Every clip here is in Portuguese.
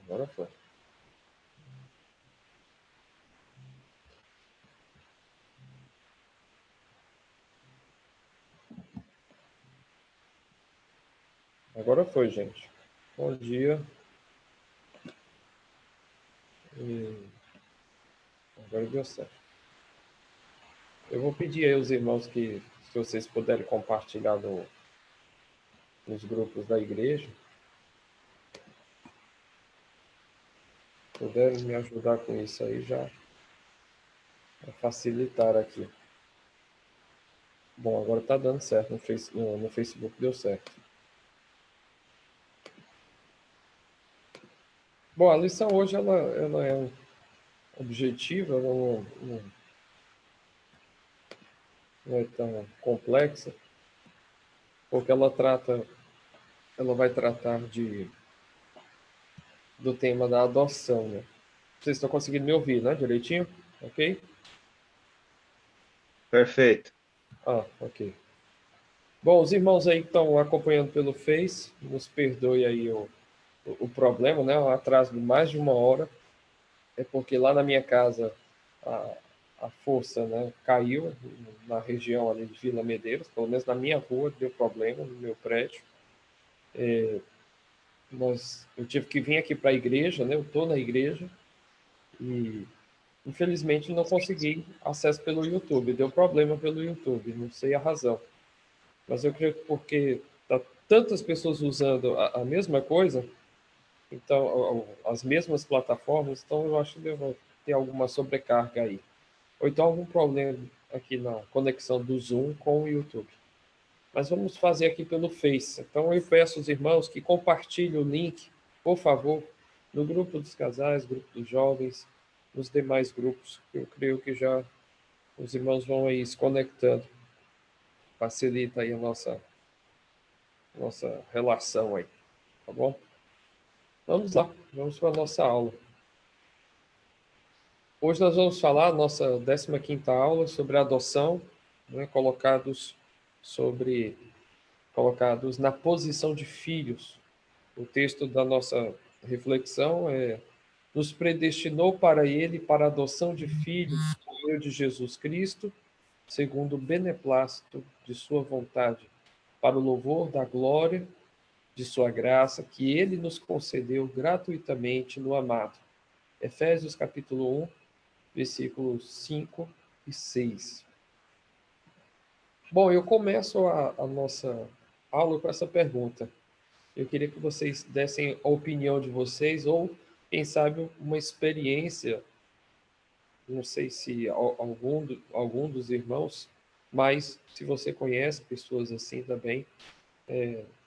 Agora foi. Agora foi, gente. Bom dia. E agora deu certo. Eu vou pedir aí aos irmãos que, se vocês puderem compartilhar nos grupos da igreja, puderem me ajudar com isso aí, já vai facilitar aqui. Bom, agora está dando certo. No Facebook deu certo. Bom, a lição hoje ela é objetiva, ela não é tão complexa, porque ela vai tratar do tema da adoção, né? Vocês estão conseguindo me ouvir, né? Direitinho? Ok? Perfeito. Ok. Bom, os irmãos aí que estão acompanhando pelo Face, nos perdoe aí o problema, né? O atraso de mais de 1 hora. É porque lá na minha casa a força, né, caiu na região ali de Vila Medeiros, pelo menos na minha rua deu problema, no meu prédio. Eu tive que vir aqui para a igreja, né? Eu estou na igreja e infelizmente não consegui acesso pelo YouTube. Deu problema pelo YouTube, não sei a razão. Mas eu creio que porque tá tantas pessoas usando a mesma coisa, então as mesmas plataformas, então eu acho que deve ter alguma sobrecarga aí. Ou então algum problema aqui na conexão do Zoom com o YouTube. Mas vamos fazer aqui pelo Face. Então eu peço aos irmãos que compartilhem o link, por favor, no grupo dos casais, grupo dos jovens, nos demais grupos. Eu creio que já os irmãos vão aí se conectando. Facilita aí a nossa relação aí, tá bom? Vamos lá, vamos para a nossa aula. Hoje nós vamos falar a nossa 15ª aula sobre adoção, né, colocados na posição de filhos. O texto da nossa reflexão é: nos predestinou para ele, para a adoção de filhos, por meio de Jesus Cristo, segundo o beneplácito de sua vontade, para o louvor da glória de sua graça, que ele nos concedeu gratuitamente no amado. Efésios capítulo 1, versículos 5 e 6. Bom, eu começo a nossa aula com essa pergunta. Eu queria que vocês dessem a opinião de vocês ou, quem sabe, uma experiência, não sei se algum dos irmãos, mas se você conhece pessoas assim também,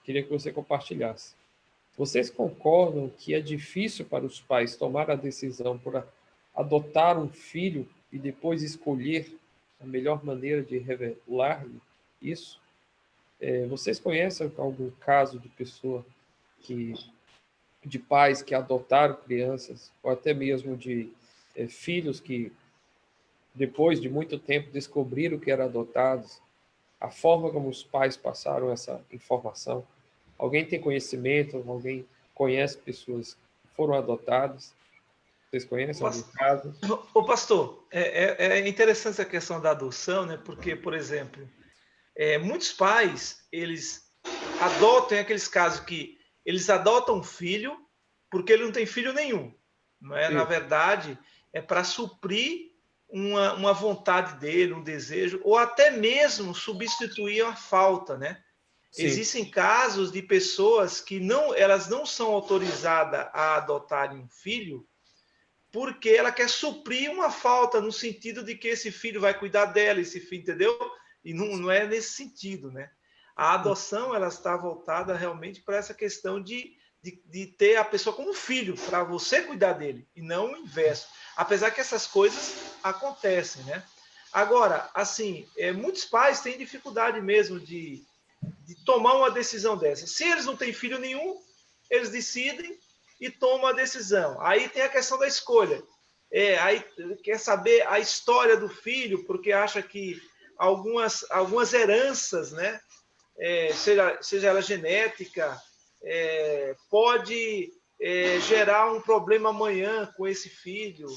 queria que você compartilhasse. Vocês concordam que é difícil para os pais tomar a decisão por adotar um filho e depois escolher a melhor maneira de revelar-lhe isso? Vocês conhecem algum caso de pais que adotaram crianças, ou até mesmo de filhos que, depois de muito tempo, descobriram que eram adotados? A forma como os pais passaram essa informação? Alguém tem conhecimento? Alguém conhece pessoas que foram adotadas? Vocês conhecem algum caso? Ô pastor, é interessante a questão da adoção, né? Porque, por exemplo, muitos pais, eles adotam aqueles casos que eles adotam um filho porque ele não tem filho nenhum, não é? Na verdade, é para suprir uma vontade dele, um desejo, ou até mesmo substituir a falta, né? Sim. Existem casos de pessoas que elas não são autorizadas a adotarem um filho porque ela quer suprir uma falta no sentido de que esse filho vai cuidar dela, esse filho, entendeu? E não é nesse sentido, né? A adoção, ela está voltada realmente para essa questão de ter a pessoa como filho, para você cuidar dele, e não o inverso. Apesar que essas coisas acontecem, né? Agora, assim, muitos pais têm dificuldade mesmo de tomar uma decisão dessa. Se eles não têm filho nenhum, eles decidem e tomam a decisão. Aí tem a questão da escolha. Aí quer saber a história do filho, porque acha que algumas heranças, né, seja ela genética, pode gerar um problema amanhã com esse filho,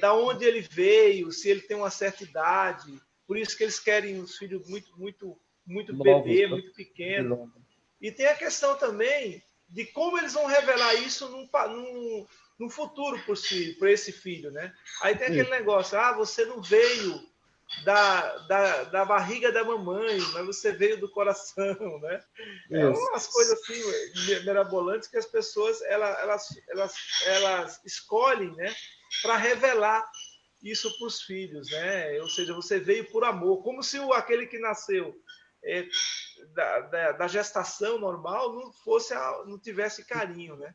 da onde ele veio, se ele tem uma certa idade. Por isso que eles querem os filhos muito Novos, bebê, né? muito pequeno. Novos. E tem a questão também de como eles vão revelar isso num futuro para esse filho, né? Aí tem aquele negócio, você não veio da barriga da mamãe, mas você veio do coração, né? É Isso. umas coisas assim mirabolantes que as pessoas elas escolhem, né, para revelar isso para os filhos, né? Ou seja, você veio por amor, como se aquele que nasceu é, da gestação normal não tivesse carinho, né?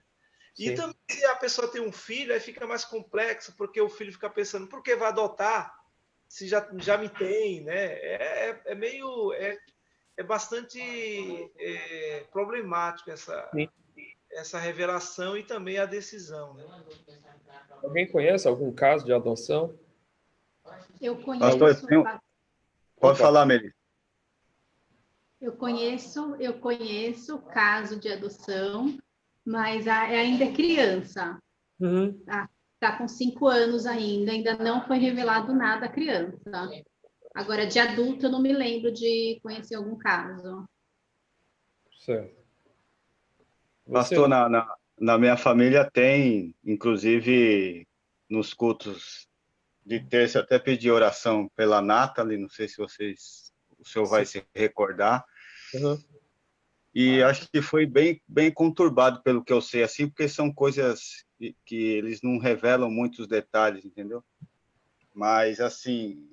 E Sim. também se a pessoa tem um filho, aí fica mais complexo, porque o filho fica pensando, por que vai adotar se já me tem, né? É bastante problemático Sim. essa revelação e também a decisão, né? Alguém conhece algum caso de adoção? Eu Pastor, Algum? conheço, pode Opa. falar, Melissa. eu conheço caso de adoção, mas ainda é criança. Uhum. Tá com 5 anos ainda não foi revelado nada à criança. Agora, de adulto, eu não me lembro de conhecer algum caso. Certo. Você, Pastor, na minha família tem, inclusive, nos cultos de terça, eu até pedi oração pela Nathalie, não sei se o senhor vai sim. se recordar, Uhum. e acho que foi bem conturbado, pelo que eu sei, assim, porque são coisas que eles não revelam muitos detalhes, entendeu? Mas, assim,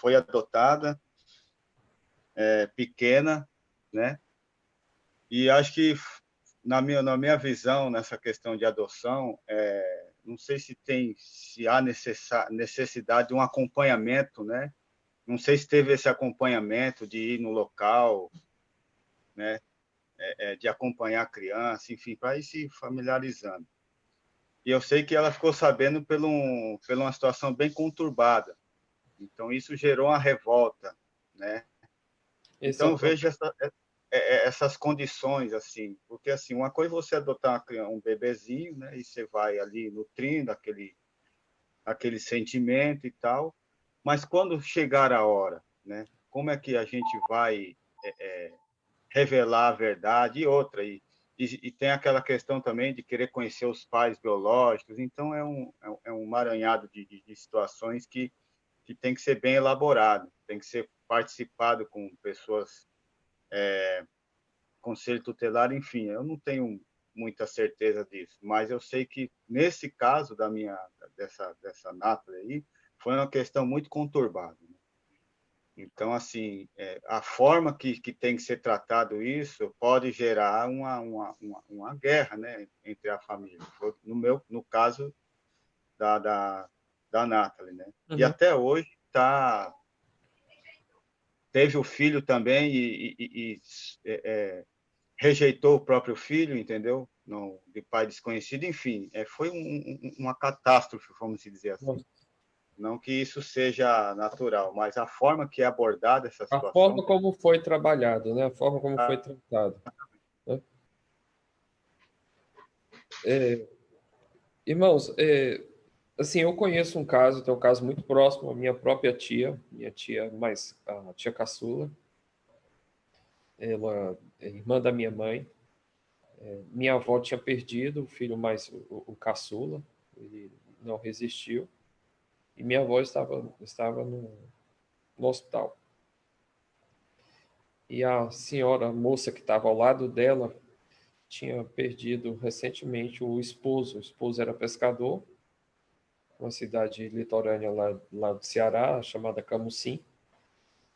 foi adotada, pequena, né? E acho que, na minha visão, nessa questão de adoção, não sei se há necessidade de um acompanhamento, né? Não sei se teve esse acompanhamento de ir no local, né? De acompanhar a criança, enfim, para ir se familiarizando. E eu sei que ela ficou sabendo por uma situação bem conturbada. Então, isso gerou uma revolta, né? Esse é Então, o eu problema. vejo essas condições, assim, porque, assim, uma coisa é você adotar um bebezinho, né, e você vai ali nutrindo aquele sentimento e tal, mas quando chegar a hora, né, como é que a gente vai revelar a verdade e outra, e tem aquela questão também de querer conhecer os pais biológicos, então é um emaranhado de situações que tem que ser bem elaborado, tem que ser participado com pessoas, conselho tutelar, enfim, eu não tenho muita certeza disso, mas eu sei que nesse caso dessa Nathalie aí, foi uma questão muito conturbada, né? Então, assim, a forma que tem que ser tratado isso pode gerar uma guerra, né, entre a família. Foi no caso da Nathalie, né? E Uhum. até hoje teve o filho também rejeitou o próprio filho, entendeu? Não, de pai desconhecido, enfim, foi uma catástrofe, vamos dizer assim. Nossa. Não que isso seja natural, mas a forma que é abordada essa A situação. forma como foi trabalhado, né? A forma como foi tratado, né? Irmãos, assim, eu conheço um caso, tem um caso muito próximo, a minha tia mais, a tia caçula, ela é irmã da minha mãe. Minha avó tinha perdido o filho mais, o caçula, ele não resistiu, e minha avó estava no hospital. E a senhora, a moça que estava ao lado dela, tinha perdido recentemente o esposo. O esposo era pescador, uma cidade litorânea lá do Ceará, chamada Camusim.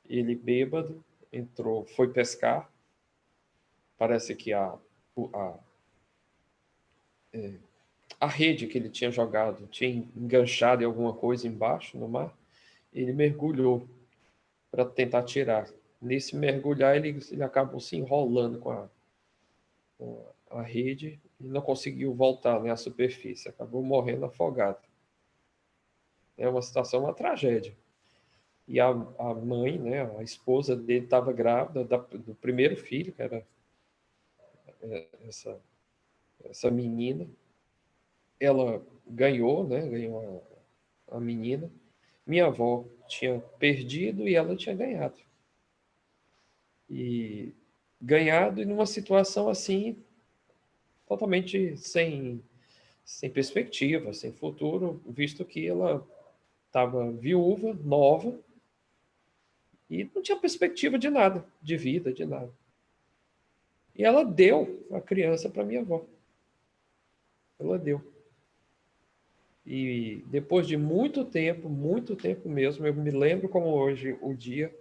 Ele, bêbado, foi pescar. Parece que a, a rede que ele tinha jogado tinha enganchado em alguma coisa embaixo no mar. Ele mergulhou para tentar tirar. Nesse mergulhar, ele acabou se enrolando com a rede e não conseguiu voltar, né, à superfície. Acabou morrendo afogado. É uma situação, uma tragédia. E a mãe, né, a esposa dele, estava grávida do primeiro filho, que era essa menina, ela ganhou, né? Ganhou a menina. Minha avó tinha perdido e ela tinha ganhado. E ganhado em uma situação assim, totalmente sem perspectiva, sem futuro, visto que ela estava viúva, nova, e não tinha perspectiva de nada, de vida, de nada. E ela deu a criança para minha avó. Ela deu. E depois de muito tempo mesmo, eu me lembro como hoje o dia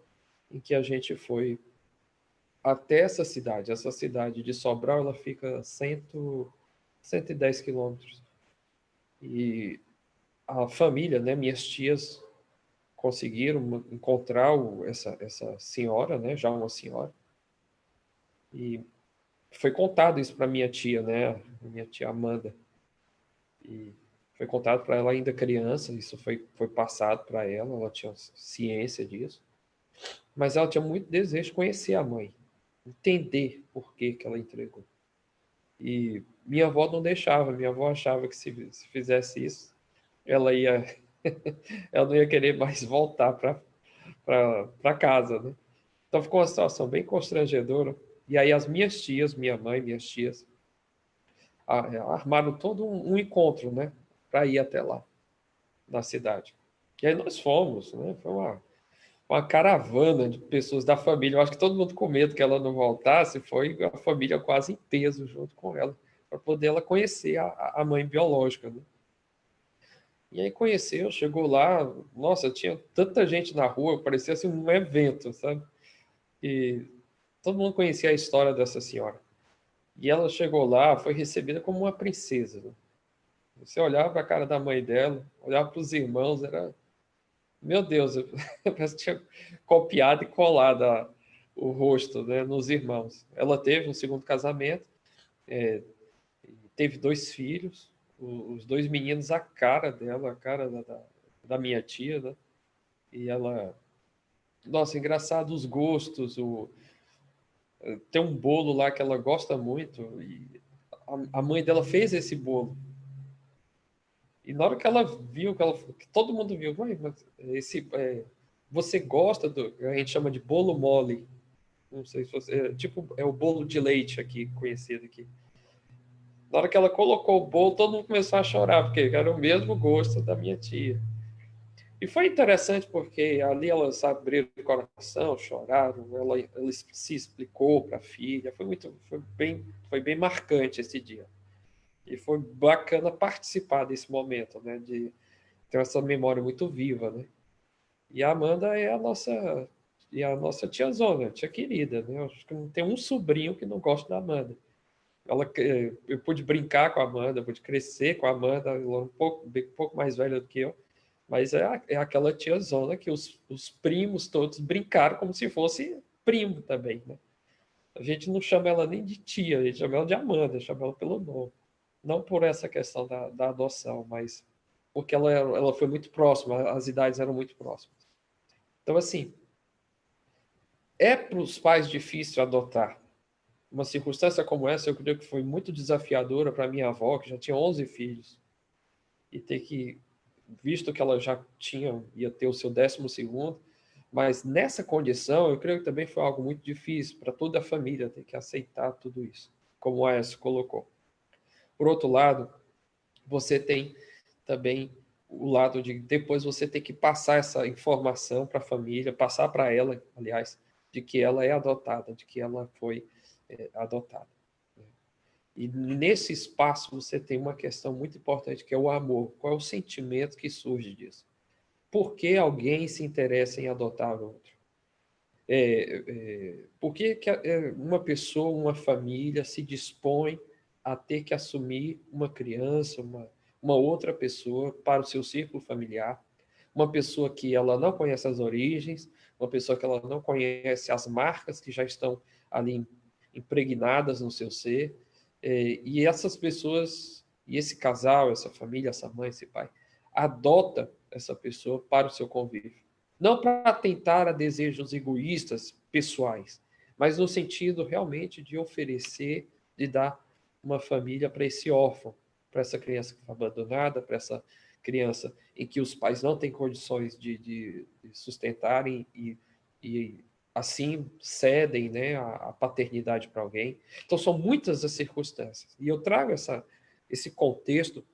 em que a gente foi até essa cidade. Essa cidade de Sobral, ela fica 110 quilômetros. E a família, né, minhas tias conseguiram encontrar essa senhora, né, já uma senhora. E foi contado isso para minha tia, né, minha tia Amanda. E foi contado para ela ainda criança, isso foi passado para ela, ela tinha ciência disso. Mas ela tinha muito desejo de conhecer a mãe, entender por que que ela entregou. E minha avó não deixava, minha avó achava que se fizesse isso, ela ela não ia querer mais voltar para casa, né? Então ficou uma situação bem constrangedora. E aí as minhas tias, minha mãe, minhas tias, armaram todo um encontro, né? Para ir até lá, na cidade. E aí nós fomos, né? Foi uma caravana de pessoas da família. Eu acho que todo mundo com medo que ela não voltasse, foi a família quase em peso junto com ela, para poder ela conhecer a mãe biológica, né? E aí conheceu, chegou lá, nossa, tinha tanta gente na rua, parecia assim um evento, sabe? E todo mundo conhecia a história dessa senhora. E ela chegou lá, foi recebida como uma princesa, né? Você olhava para a cara da mãe dela, olhava para os irmãos, era... Meu Deus, eu parece que tinha copiado e colado o rosto, né, nos irmãos. Ela teve um segundo casamento, teve 2 filhos, os 2 meninos, a cara dela, a cara da minha tia, né? E ela... Nossa, engraçado os gostos, tem um bolo lá que ela gosta muito, e a mãe dela fez esse bolo. E na hora que ela viu, que todo mundo viu, mas você gosta a gente chama de bolo mole. Não sei se você, tipo, é o bolo de leite aqui, conhecido aqui. Na hora que ela colocou o bolo, todo mundo começou a chorar, porque era o mesmo gosto da minha tia. E foi interessante porque ali elas abriram o coração, choraram, ela se explicou para a filha, foi bem marcante esse dia. E foi bacana participar desse momento, né, de ter essa memória muito viva, né? E a Amanda é a nossa tiazona, tia querida, né? Eu acho que não tem um sobrinho que não gosta da Amanda. Eu pude brincar com a Amanda, pude crescer com a Amanda, ela é um pouco mais velha do que eu, mas é aquela tiazona que os primos todos brincaram como se fosse primo também, né? A gente não chama ela nem de tia, a gente chama ela de Amanda, chama ela pelo nome. Não por essa questão da adoção, mas porque ela foi muito próxima, as idades eram muito próximas. Então, assim, é para os pais difícil adotar. Uma circunstância como essa, eu creio que foi muito desafiadora para minha avó, que já tinha 11 filhos, e ter que, visto que ela já ia ter o seu 12º, mas nessa condição, eu creio que também foi algo muito difícil para toda a família ter que aceitar tudo isso, como a Aécio colocou. Por outro lado, você tem também o lado de depois você ter que passar essa informação para a família, passar para ela, aliás, de que ela é adotada, de que ela foi adotada. E nesse espaço você tem uma questão muito importante, que é o amor. Qual é o sentimento que surge disso? Por que alguém se interessa em adotar outro? Por que uma pessoa, uma família se dispõe a ter que assumir uma criança, uma outra pessoa para o seu círculo familiar, uma pessoa que ela não conhece as origens, uma pessoa que ela não conhece as marcas que já estão ali impregnadas no seu ser, e essas pessoas, e esse casal, essa família, essa mãe, esse pai, adota essa pessoa para o seu convívio. Não para atentar a desejos egoístas, pessoais, mas no sentido realmente de oferecer, de dar uma família para esse órfão, para essa criança que foi abandonada, para essa criança em que os pais não têm condições de sustentarem e assim cedem, né, a paternidade para alguém. Então, são muitas as circunstâncias. E eu trago esse contexto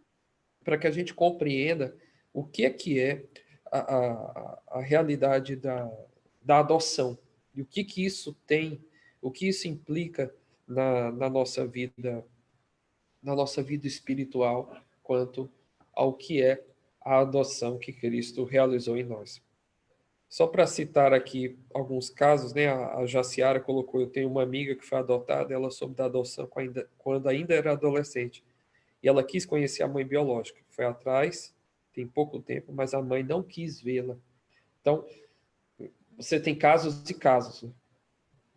para que a gente compreenda o que é a realidade da adoção e o que isso tem, o que isso implica na nossa vida espiritual quanto ao que é a adoção que Cristo realizou em nós. Só para citar aqui alguns casos, né? A Jaciara colocou, eu tenho uma amiga que foi adotada, ela soube da adoção quando ainda era adolescente. E ela quis conhecer a mãe biológica. Foi atrás, tem pouco tempo, mas a mãe não quis vê-la. Então, você tem casos e casos. Né?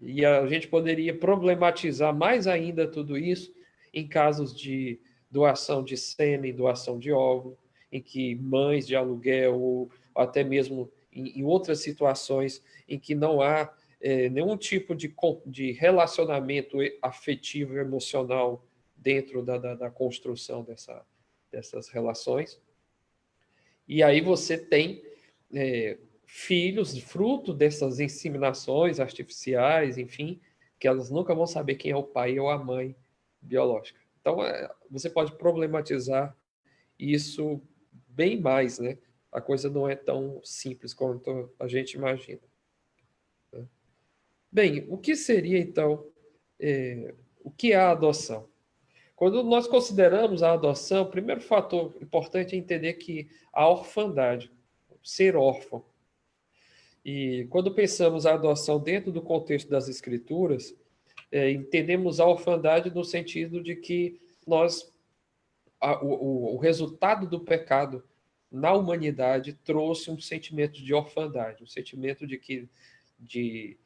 E a gente poderia problematizar mais ainda tudo isso em casos de doação de sêmen, doação de óvulo, em que mães de aluguel ou até mesmo em outras situações em que não há nenhum tipo de relacionamento afetivo e emocional dentro da construção dessas relações. E aí você tem filhos, fruto dessas inseminações artificiais, enfim, que elas nunca vão saber quem é o pai ou a mãe biológica. Então, você pode problematizar isso bem mais, né? A coisa não é tão simples quanto a gente imagina. Né? Bem, o que seria, então, o que é a adoção? Quando nós consideramos a adoção, o primeiro fator importante é entender que a orfandade, ser órfão. E quando pensamos a adoção dentro do contexto das Escrituras, entendemos a orfandade no sentido de que o resultado do pecado na humanidade trouxe um sentimento de orfandade, um sentimento de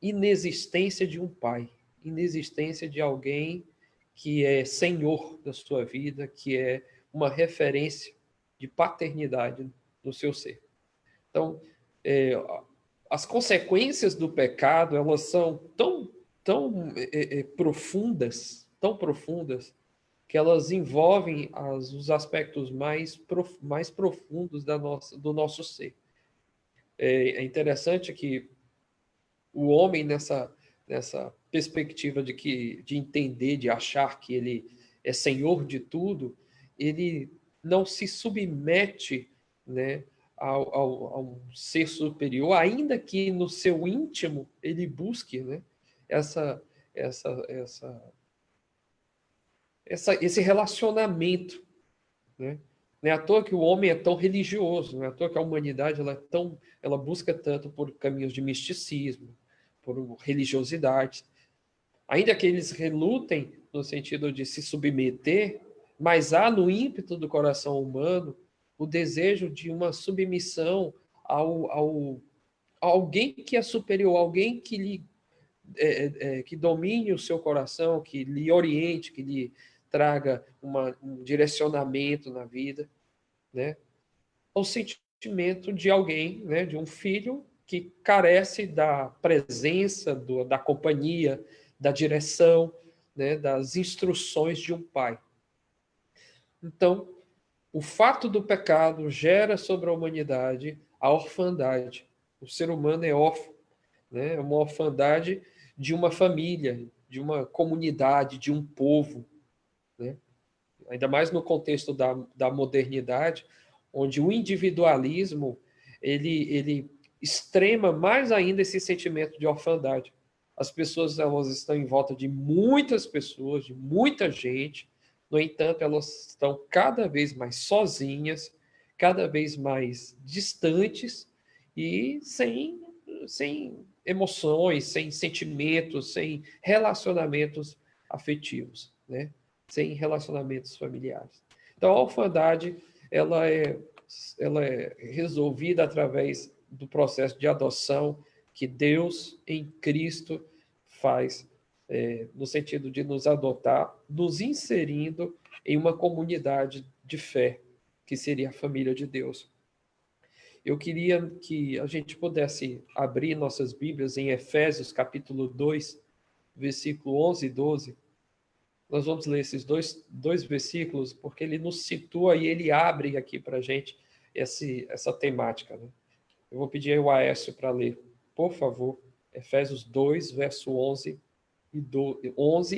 inexistência de um pai, inexistência de alguém que é senhor da sua vida, que é uma referência de paternidade no seu ser. Então, as consequências do pecado, elas são tão profundas, que elas envolvem os aspectos mais profundos do nosso ser. É interessante que o homem, nessa perspectiva de entender, de achar que ele é senhor de tudo, ele não se submete, né, a um ser superior, ainda que no seu íntimo ele busque, né, esse relacionamento, né? Não é à toa que o homem é tão religioso, não é à toa que a humanidade ela busca tanto por caminhos de misticismo, por religiosidade. Ainda que eles relutem no sentido de se submeter, mas há no ímpeto do coração humano o desejo de uma submissão a alguém que é superior, alguém que que domine o seu coração, que lhe oriente, que lhe traga um direcionamento na vida, né? O sentimento de alguém, né, de um filho que carece da presença, da companhia, da direção, né, das instruções de um pai. Então, o fato do pecado gera sobre a humanidade a orfandade. O ser humano é órfão, né? É uma orfandade de uma família, de uma comunidade, de um povo, né? Ainda mais no contexto da modernidade, onde o individualismo ele extrema mais ainda esse sentimento de orfandade. As pessoas elas estão em volta de muitas pessoas, de muita gente, no entanto, elas estão cada vez mais sozinhas, cada vez mais distantes e sem emoções, sem sentimentos, sem relacionamentos afetivos, né? Sem relacionamentos familiares. Então, a orfandade ela é resolvida através do processo de adoção que Deus, em Cristo, faz, no sentido de nos adotar, nos inserindo em uma comunidade de fé, que seria a família de Deus. Eu queria que a gente pudesse abrir nossas Bíblias em Efésios, capítulo 2, versículo 11 e 12, Nós vamos ler esses dois versículos, porque ele nos situa e ele abre aqui para a gente essa temática, né? Eu vou pedir aí o Aécio para ler, por favor, Efésios 2, verso 11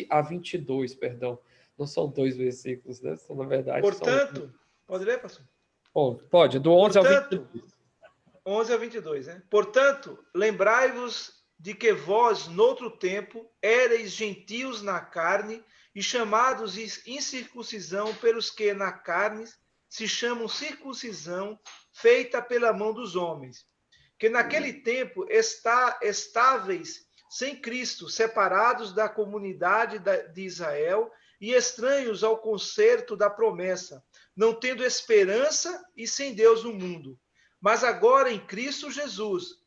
a 22, perdão. Não são 2 versículos, né? São, na verdade, Portanto, pode ler, pastor? Bom, pode, do 11 ao 22. 11 a 22, né? Portanto, lembrai-vos de que vós, noutro tempo, éreis gentios na carne e chamados incircuncisão pelos que na carne se chamam circuncisão feita pela mão dos homens. Que naquele tempo estáveis sem Cristo, separados da comunidade de Israel e estranhos ao concerto da promessa, não tendo esperança e sem Deus no mundo. Mas agora em Cristo Jesus,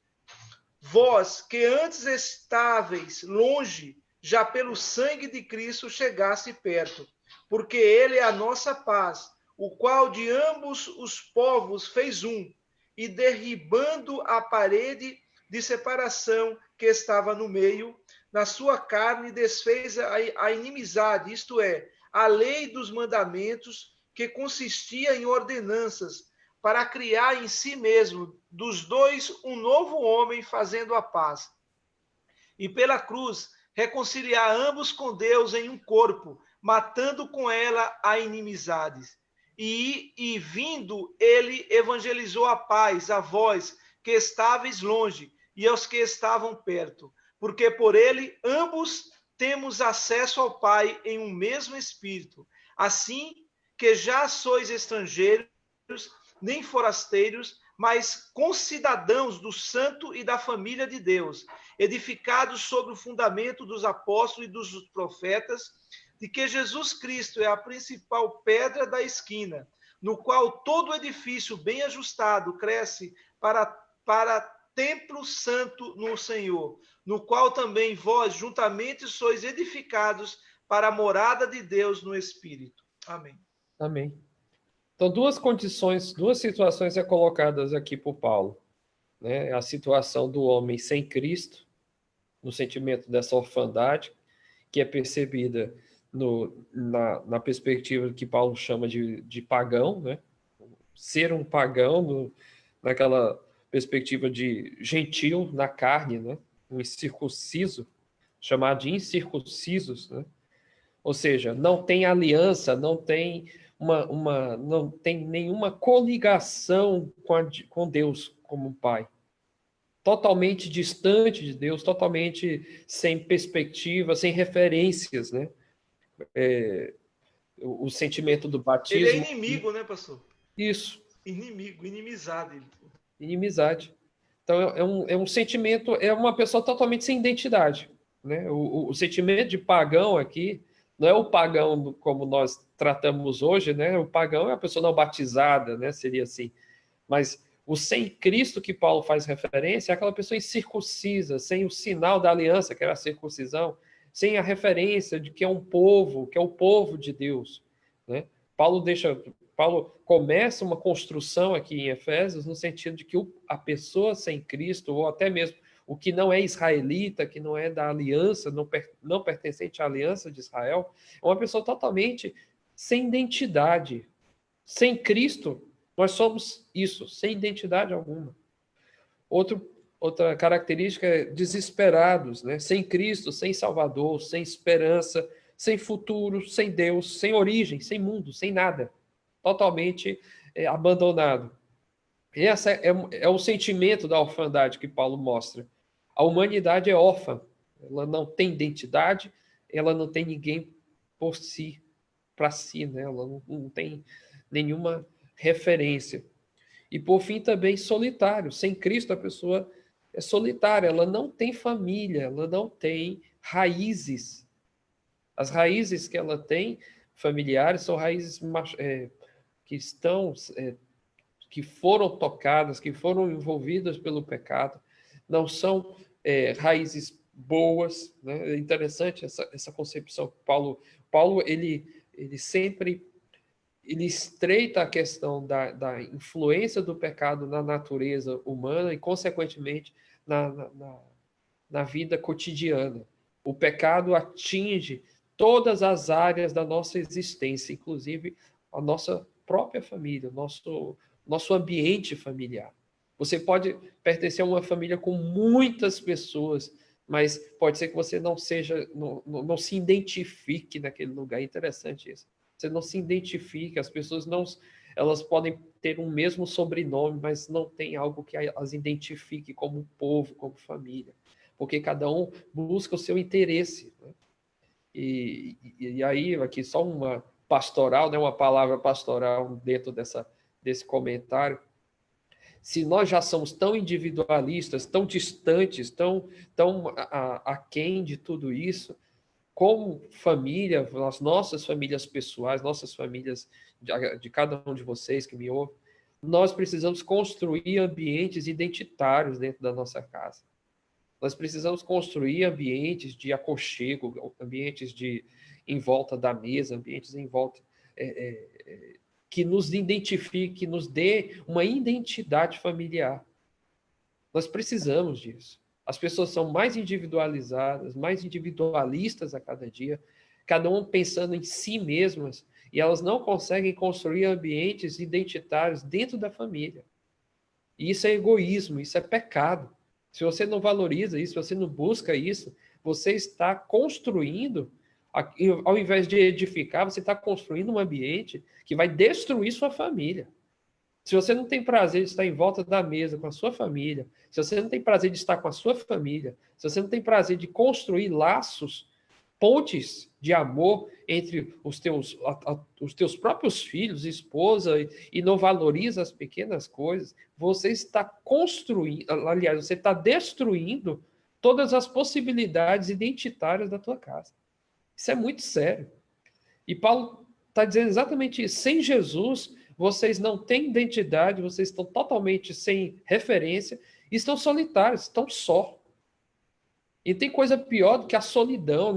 vós que antes estáveis longe, já pelo sangue de Cristo chegasse perto, porque ele é a nossa paz, o qual de ambos os povos fez um, e derribando a parede de separação que estava no meio, na sua carne desfez a inimizade, isto é, a lei dos mandamentos, que consistia em ordenanças, para criar em si mesmo, dos dois, um novo homem, fazendo a paz. E pela cruz, reconciliar ambos com Deus em um corpo, matando com ela a inimizade. E vindo, ele evangelizou a paz a vós, que estáveis longe, e aos que estavam perto. Porque por ele, ambos temos acesso ao Pai em um mesmo Espírito. Assim que já sois estrangeiros, nem forasteiros, mas concidadãos do santo e da família de Deus, edificados sobre o fundamento dos apóstolos e dos profetas, de que Jesus Cristo é a principal pedra da esquina, no qual todo edifício bem ajustado cresce para templo santo no Senhor, no qual também vós juntamente sois edificados para a morada de Deus no Espírito. Amém. Amém. Então, duas situações colocadas aqui por Paulo, né? A situação do homem sem Cristo, no sentimento dessa orfandade, que é percebida na perspectiva que Paulo chama de pagão, né? Ser um pagão, naquela perspectiva de gentil na carne, né? Um incircunciso, chamado de incircuncisos, né? Ou seja, não tem aliança, não tem não tem nenhuma coligação com Deus como Pai. Totalmente distante de Deus, totalmente sem perspectiva, sem referências, né? O sentimento do batismo. Ele é inimigo, né, pastor? Isso. Inimigo, inimizade. Inimizade. Então, é um sentimento, é uma pessoa totalmente sem identidade, né? O sentimento de pagão aqui não é o pagão como nós tratamos hoje, né? O pagão é a pessoa não batizada, né? Seria assim. Mas o sem Cristo que Paulo faz referência é aquela pessoa incircuncisa, sem o sinal da aliança, que era a circuncisão, sem a referência de que é um povo, que é o povo de Deus, né? Paulo começa uma construção aqui em Efésios no sentido de que a pessoa sem Cristo, ou até mesmo o que não é israelita, que não é da aliança, não pertencente à aliança de Israel, é uma pessoa totalmente sem identidade. Sem Cristo, nós somos isso, sem identidade alguma. Outra característica é desesperados, né? Sem Cristo, sem Salvador, sem esperança, sem futuro, sem Deus, sem origem, sem mundo, sem nada. Totalmente abandonado. Esse é o sentimento da orfandade que Paulo mostra. A humanidade é órfã, ela não tem identidade, ela não tem ninguém por si, para si, né? Ela não tem nenhuma referência. E por fim também solitário. Sem Cristo a pessoa é solitária, ela não tem família, ela não tem raízes. As raízes que ela tem familiares são raízes que foram tocadas, que foram envolvidas pelo pecado, não são raízes boas, né? É interessante essa concepção que Paulo ele sempre estreita a questão da influência do pecado na natureza humana e, consequentemente, na vida cotidiana. O pecado atinge todas as áreas da nossa existência, inclusive a nossa própria família, o nosso ambiente familiar. Você pode pertencer a uma família com muitas pessoas, mas pode ser que você não se identifique naquele lugar. É interessante isso. Você não se identifica, as pessoas elas podem ter um mesmo sobrenome, mas não tem algo que as identifique como povo, como família, porque cada um busca o seu interesse, né? E aí, aqui só uma pastoral, né, uma palavra pastoral dentro desse comentário. Se nós já somos tão individualistas, tão distantes, tão aquém de tudo isso, como família, as nossas famílias pessoais, nossas famílias de cada um de vocês que me ouve, nós precisamos construir ambientes identitários dentro da nossa casa. Nós precisamos construir ambientes de aconchego, ambientes em volta da mesa, ambientes em volta que nos identifique, que nos dê uma identidade familiar. Nós precisamos disso. As pessoas são mais individualizadas, mais individualistas a cada dia, cada um pensando em si mesmas, e elas não conseguem construir ambientes identitários dentro da família. E isso é egoísmo, isso é pecado. Se você não valoriza isso, se você não busca isso, você está construindo, ao invés de edificar, você está construindo um ambiente que vai destruir sua família. Se você não tem prazer de estar em volta da mesa com a sua família, se você não tem prazer de estar com a sua família, se você não tem prazer de construir laços, pontes de amor entre os teus próprios filhos, esposa, e não valoriza as pequenas coisas, você está construindo, aliás, você está destruindo todas as possibilidades identitárias da tua casa. Isso é muito sério. E Paulo está dizendo exatamente isso. Sem Jesus, vocês não têm identidade, vocês estão totalmente sem referência, e estão solitários, estão só. E tem coisa pior do que a solidão,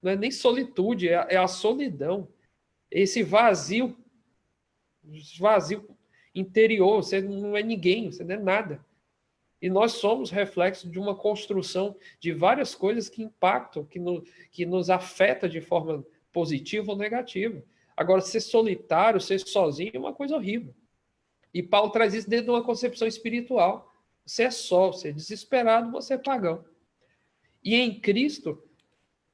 não é nem solitude, é a solidão. Esse vazio interior, você não é ninguém, você não é nada. E nós somos reflexo de uma construção de várias coisas que impactam, que nos afeta de forma positiva ou negativa. Agora, ser solitário, ser sozinho é uma coisa horrível. E Paulo traz isso dentro de uma concepção espiritual. Você é só, você é desesperado, você é pagão. E em Cristo,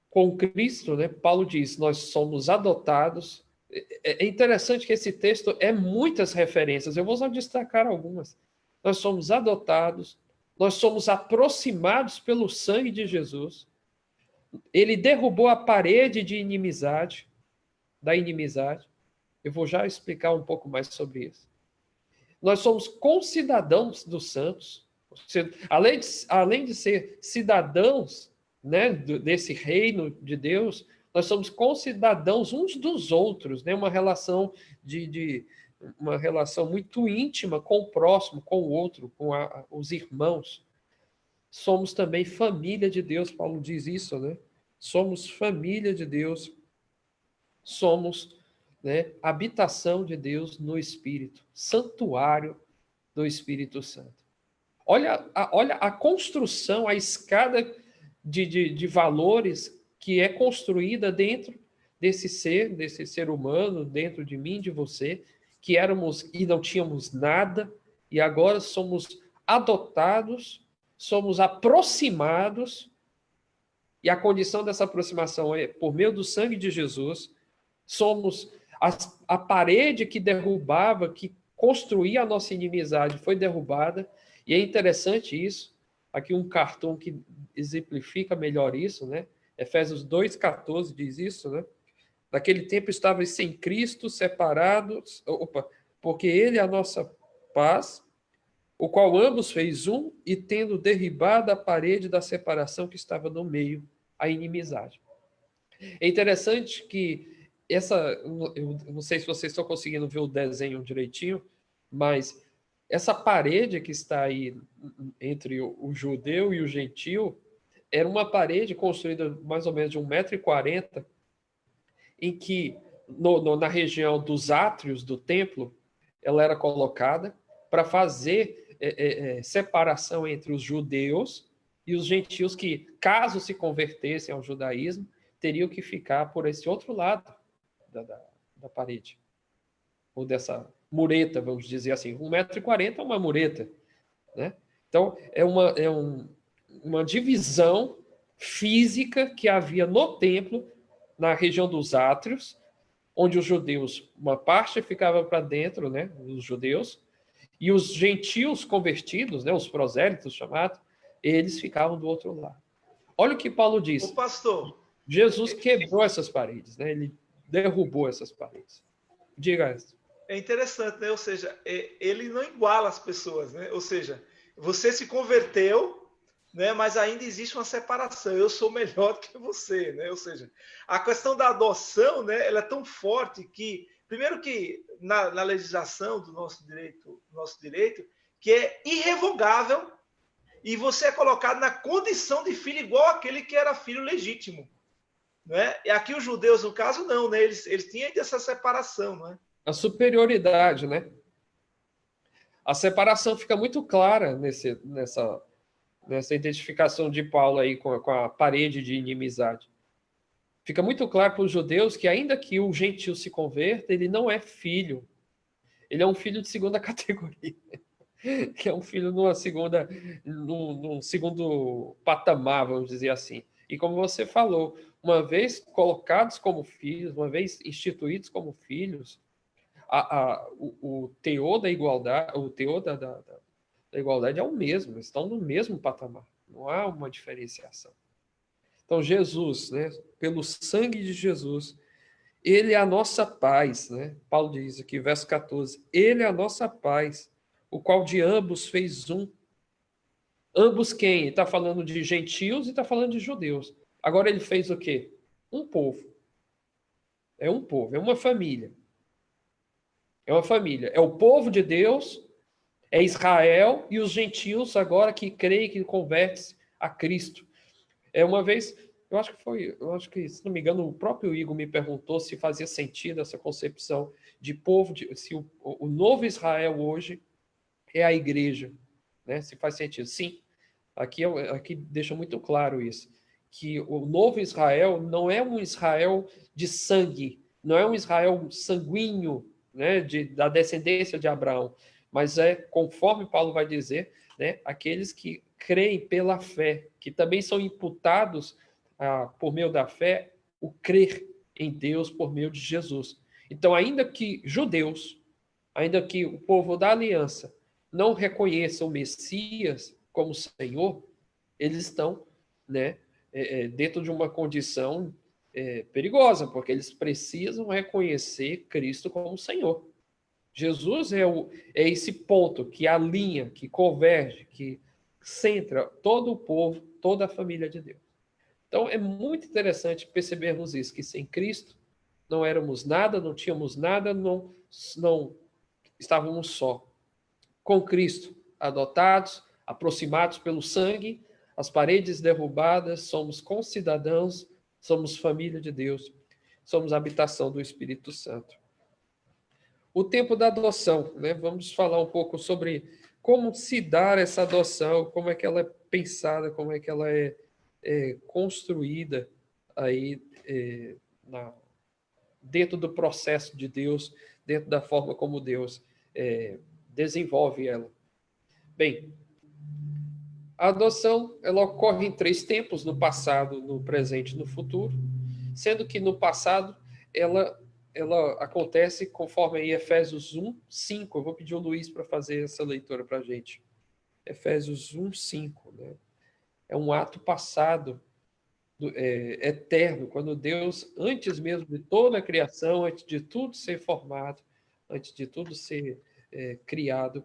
com Cristo, né, Paulo diz, nós somos adotados. É interessante que esse texto é muitas referências, eu vou só destacar algumas. Nós somos adotados, nós somos aproximados pelo sangue de Jesus. Ele derrubou a parede de inimizade, da inimizade. Eu vou já explicar um pouco mais sobre isso. Nós somos concidadãos dos santos. Além de ser cidadãos, né, desse reino de Deus, nós somos concidadãos uns dos outros, né, uma relação uma relação muito íntima com o próximo, com o outro, com os irmãos. Somos também família de Deus, Paulo diz isso, né? Somos família de Deus, somos, né, habitação de Deus no Espírito, santuário do Espírito Santo. Olha a construção, a escada de valores que é construída dentro desse ser humano, dentro de mim, de você, que éramos e não tínhamos nada, e agora somos adotados, somos aproximados, e a condição dessa aproximação é por meio do sangue de Jesus. Somos a parede que derrubava, que construía a nossa inimizade, foi derrubada. E é interessante isso. Aqui um cartoon que exemplifica melhor isso, né? Efésios 2,14 diz isso, né? Naquele tempo estavam sem Cristo, separados, porque ele é a nossa paz, o qual ambos fez um, e tendo derribado a parede da separação que estava no meio, a inimizade. É interessante que eu não sei se vocês estão conseguindo ver o desenho direitinho, mas essa parede que está aí entre o judeu e o gentil era uma parede construída mais ou menos de 1,40 m, em que na região dos átrios do templo ela era colocada para fazer separação entre os judeus e os gentios que, caso se convertessem ao judaísmo, teriam que ficar por esse outro lado da parede, ou dessa mureta, vamos dizer assim. 1,40 m é uma mureta, né? Então, uma divisão física que havia no templo, na região dos átrios, onde os judeus, uma parte ficava para dentro, né, os judeus, e os gentios convertidos, né, os prosélitos chamados, eles ficavam do outro lado. Olha o que Paulo diz. O pastor. Jesus quebrou essas paredes, né? Ele derrubou essas paredes. Diga isso. É interessante, né? Ou seja, ele não iguala as pessoas, né? Ou seja, você se converteu, né? Mas ainda existe uma separação. Eu sou melhor do que você, né? Ou seja, a questão da adoção, né? Ela é tão forte que, primeiro que na legislação do nosso direito, que é irrevogável, e você é colocado na condição de filho igual àquele que era filho legítimo, né? E aqui os judeus, no caso, não, né? Eles tinham essa separação, não é? A superioridade, né? A separação fica muito clara nessa identificação de Paulo aí com a parede de inimizade. Fica muito claro para os judeus que, ainda que o gentio se converta, ele não é filho. Ele é um filho de segunda categoria. Que é um filho num segundo patamar, vamos dizer assim. E como você falou, uma vez colocados como filhos, uma vez instituídos como filhos, o teor da igualdade, da igualdade é o mesmo, estão no mesmo patamar, não há uma diferenciação. Então, Jesus, né, pelo sangue de Jesus, ele é a nossa paz, né? Paulo diz aqui, verso 14, ele é a nossa paz, o qual de ambos fez um. Ambos quem? Ele está falando de gentios e está falando de judeus. Agora ele fez o quê? Um povo. É um povo, é uma família. É uma família. É o povo de Deus, é Israel e os gentios agora que creem, que convertem a Cristo. Uma vez, eu acho que, se não me engano, o próprio Igor me perguntou se fazia sentido essa concepção de povo, se o novo Israel hoje é a igreja, né? Se faz sentido. Sim, aqui deixa muito claro isso, que o novo Israel não é um Israel de sangue, não é um Israel sanguíneo, né, da descendência de Abraão, mas é, conforme Paulo vai dizer, né, aqueles que creem pela fé, que também são imputados por meio da fé, o crer em Deus por meio de Jesus. Então, ainda que judeus, ainda que o povo da aliança não reconheçam o Messias como Senhor, eles estão, né, dentro de uma condição perigosa, porque eles precisam reconhecer Cristo como Senhor. Jesus é esse ponto que alinha, que converge, que centra todo o povo, toda a família de Deus. Então, é muito interessante percebermos isso, que sem Cristo não éramos nada, não tínhamos nada, não estávamos só. Com Cristo, adotados, aproximados pelo sangue, as paredes derrubadas, somos concidadãos, somos família de Deus, somos habitação do Espírito Santo. O tempo da adoção, né? Vamos falar um pouco sobre como se dar essa adoção, como é que ela é pensada, como é que ela é construída aí dentro do processo de Deus, dentro da forma como Deus desenvolve ela. Bem, a adoção ela ocorre em 3 tempos, no passado, no presente e no futuro, sendo que no passado ela acontece conforme aí Efésios 1:5. Eu vou pedir ao Luiz para fazer essa leitura para a gente. Efésios 1:5, né? É um ato passado, eterno, quando Deus, antes mesmo de toda a criação, antes de tudo ser formado, antes de tudo ser criado,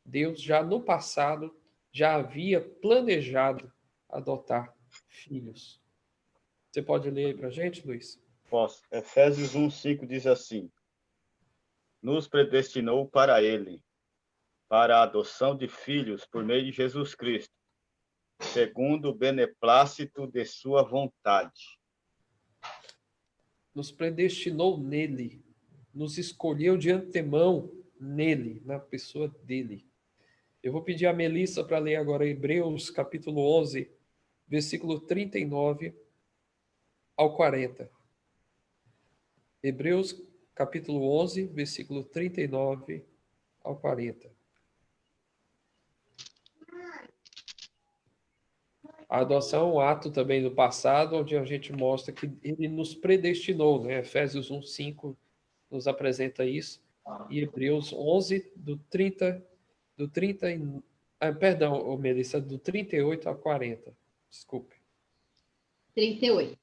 Deus já no passado já havia planejado adotar filhos. Você pode ler aí para a gente, Luiz? Posso. Efésios 1:5 diz assim: nos predestinou para ele, para a adoção de filhos por meio de Jesus Cristo, segundo o beneplácito de sua vontade. Nos predestinou nele, nos escolheu de antemão nele, na pessoa dele. Eu vou pedir a Melissa para ler agora Hebreus, capítulo 11, versículo 39 ao 40. Hebreus, capítulo 11, versículo 39 ao 40. A adoção é um ato também do passado, onde a gente mostra que ele nos predestinou, né? Efésios 1:5 nos apresenta isso, e Hebreus 11, do 30, perdão, Melissa, do 38 a 40. Desculpe. 38.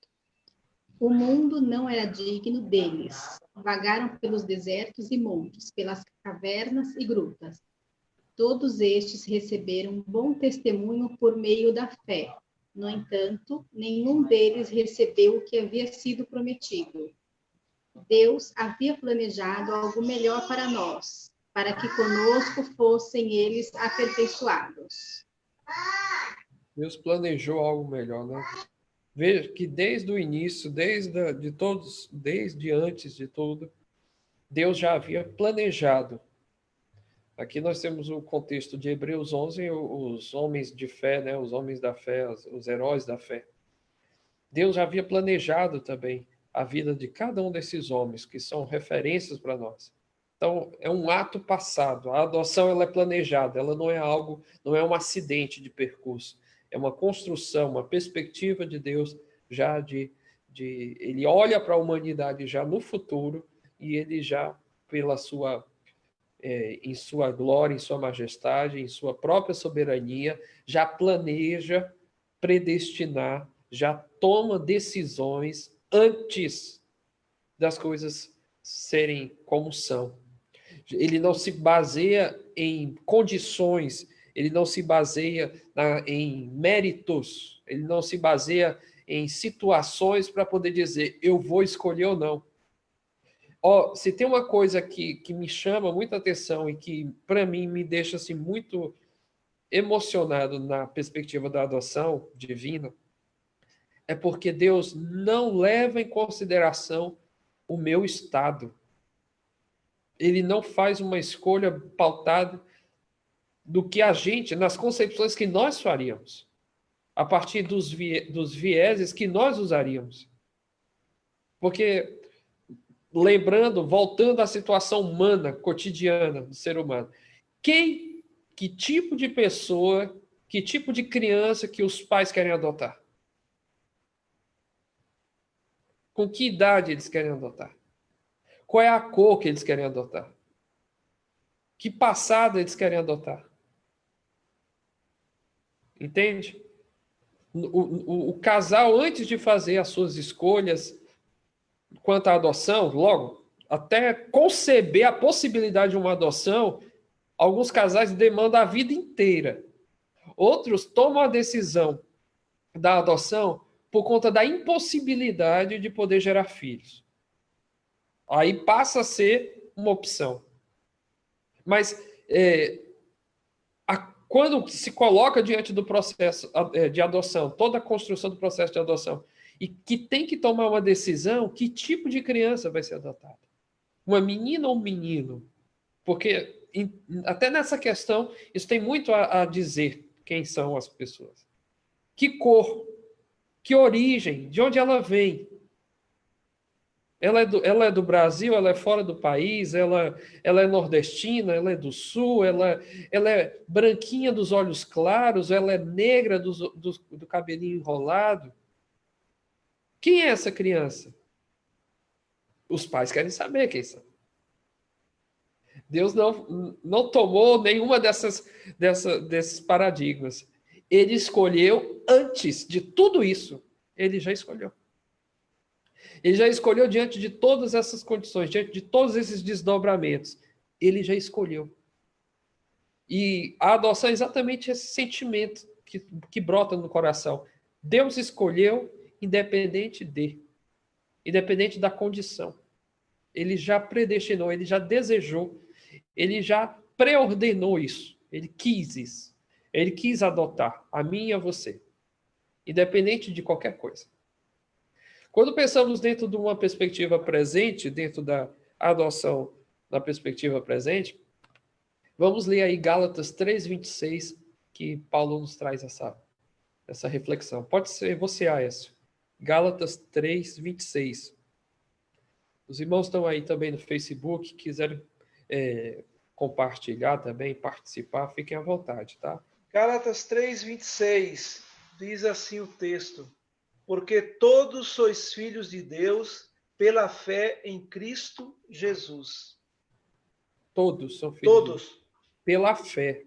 O mundo não era digno deles. Vagaram pelos desertos e montes, pelas cavernas e grutas. Todos estes receberam bom testemunho por meio da fé. No entanto, nenhum deles recebeu o que havia sido prometido. Deus havia planejado algo melhor para nós, para que conosco fossem eles aperfeiçoados. Deus planejou algo melhor, né? Veja que desde o início, desde antes de tudo, Deus já havia planejado. Aqui nós temos o contexto de Hebreus 11, os homens de fé, né? Os homens da fé, os heróis da fé. Deus já havia planejado também a vida de cada um desses homens, que são referências para nós. Então, é um ato passado. A adoção ela é planejada, ela não é algo, não é um acidente de percurso. É uma construção, uma perspectiva de Deus já ele olha para a humanidade já no futuro e ele já, pela sua em sua glória, em sua majestade, em sua própria soberania, já planeja predestinar, já toma decisões antes das coisas serem como são. Ele não se baseia em condições, ele não se baseia em méritos, ele não se baseia em situações para poder dizer eu vou escolher ou não. Se tem uma coisa que me chama muita atenção e que, para mim, me deixa assim, muito emocionado na perspectiva da adoção divina, é porque Deus não leva em consideração o meu estado. Ele não faz uma escolha pautada do que a gente, nas concepções que nós faríamos, a partir dos vieses que nós usaríamos. Porque lembrando, voltando à situação humana, cotidiana do ser humano. Que tipo de pessoa, que tipo de criança que os pais querem adotar? Com que idade eles querem adotar? Qual é a cor que eles querem adotar? Que passado eles querem adotar? Entende? O casal, antes de fazer as suas escolhas quanto à adoção, logo, até conceber a possibilidade de uma adoção, alguns casais demandam a vida inteira. Outros tomam a decisão da adoção por conta da impossibilidade de poder gerar filhos. Aí passa a ser uma opção. Mas quando se coloca diante do processo de adoção, toda a construção do processo de adoção, e que tem que tomar uma decisão, que tipo de criança vai ser adotada? Uma menina ou um menino? Porque até nessa questão, isso tem muito a dizer quem são as pessoas. Que cor? Que origem? De onde ela vem? Ela é do Brasil? Ela é fora do país? Ela é nordestina? Ela é do sul? Ela é branquinha dos olhos claros? Ela é negra do cabelinho enrolado? Quem é essa criança? Os pais querem saber quem são. Deus não tomou nenhuma desses paradigmas. Ele escolheu antes de tudo isso. Ele já escolheu. Ele já escolheu diante de todas essas condições, diante de todos esses desdobramentos. Ele já escolheu. E a adoção é exatamente esse sentimento que brota no coração. Deus escolheu independente da condição. Ele já predestinou, ele já desejou, ele já preordenou isso. Ele quis isso. Ele quis adotar a mim e a você, independente de qualquer coisa. Quando pensamos dentro de uma perspectiva presente, dentro da adoção na perspectiva presente, vamos ler aí Gálatas 3:26, que Paulo nos traz essa reflexão. Pode ser você, Aécio. Gálatas 3, 26. Os irmãos estão aí também no Facebook, quiserem compartilhar também, participar, fiquem à vontade, tá? Gálatas 3, 26, diz assim o texto: porque todos sois filhos de Deus pela fé em Cristo Jesus. Todos são filhos de Deus Todos pela fé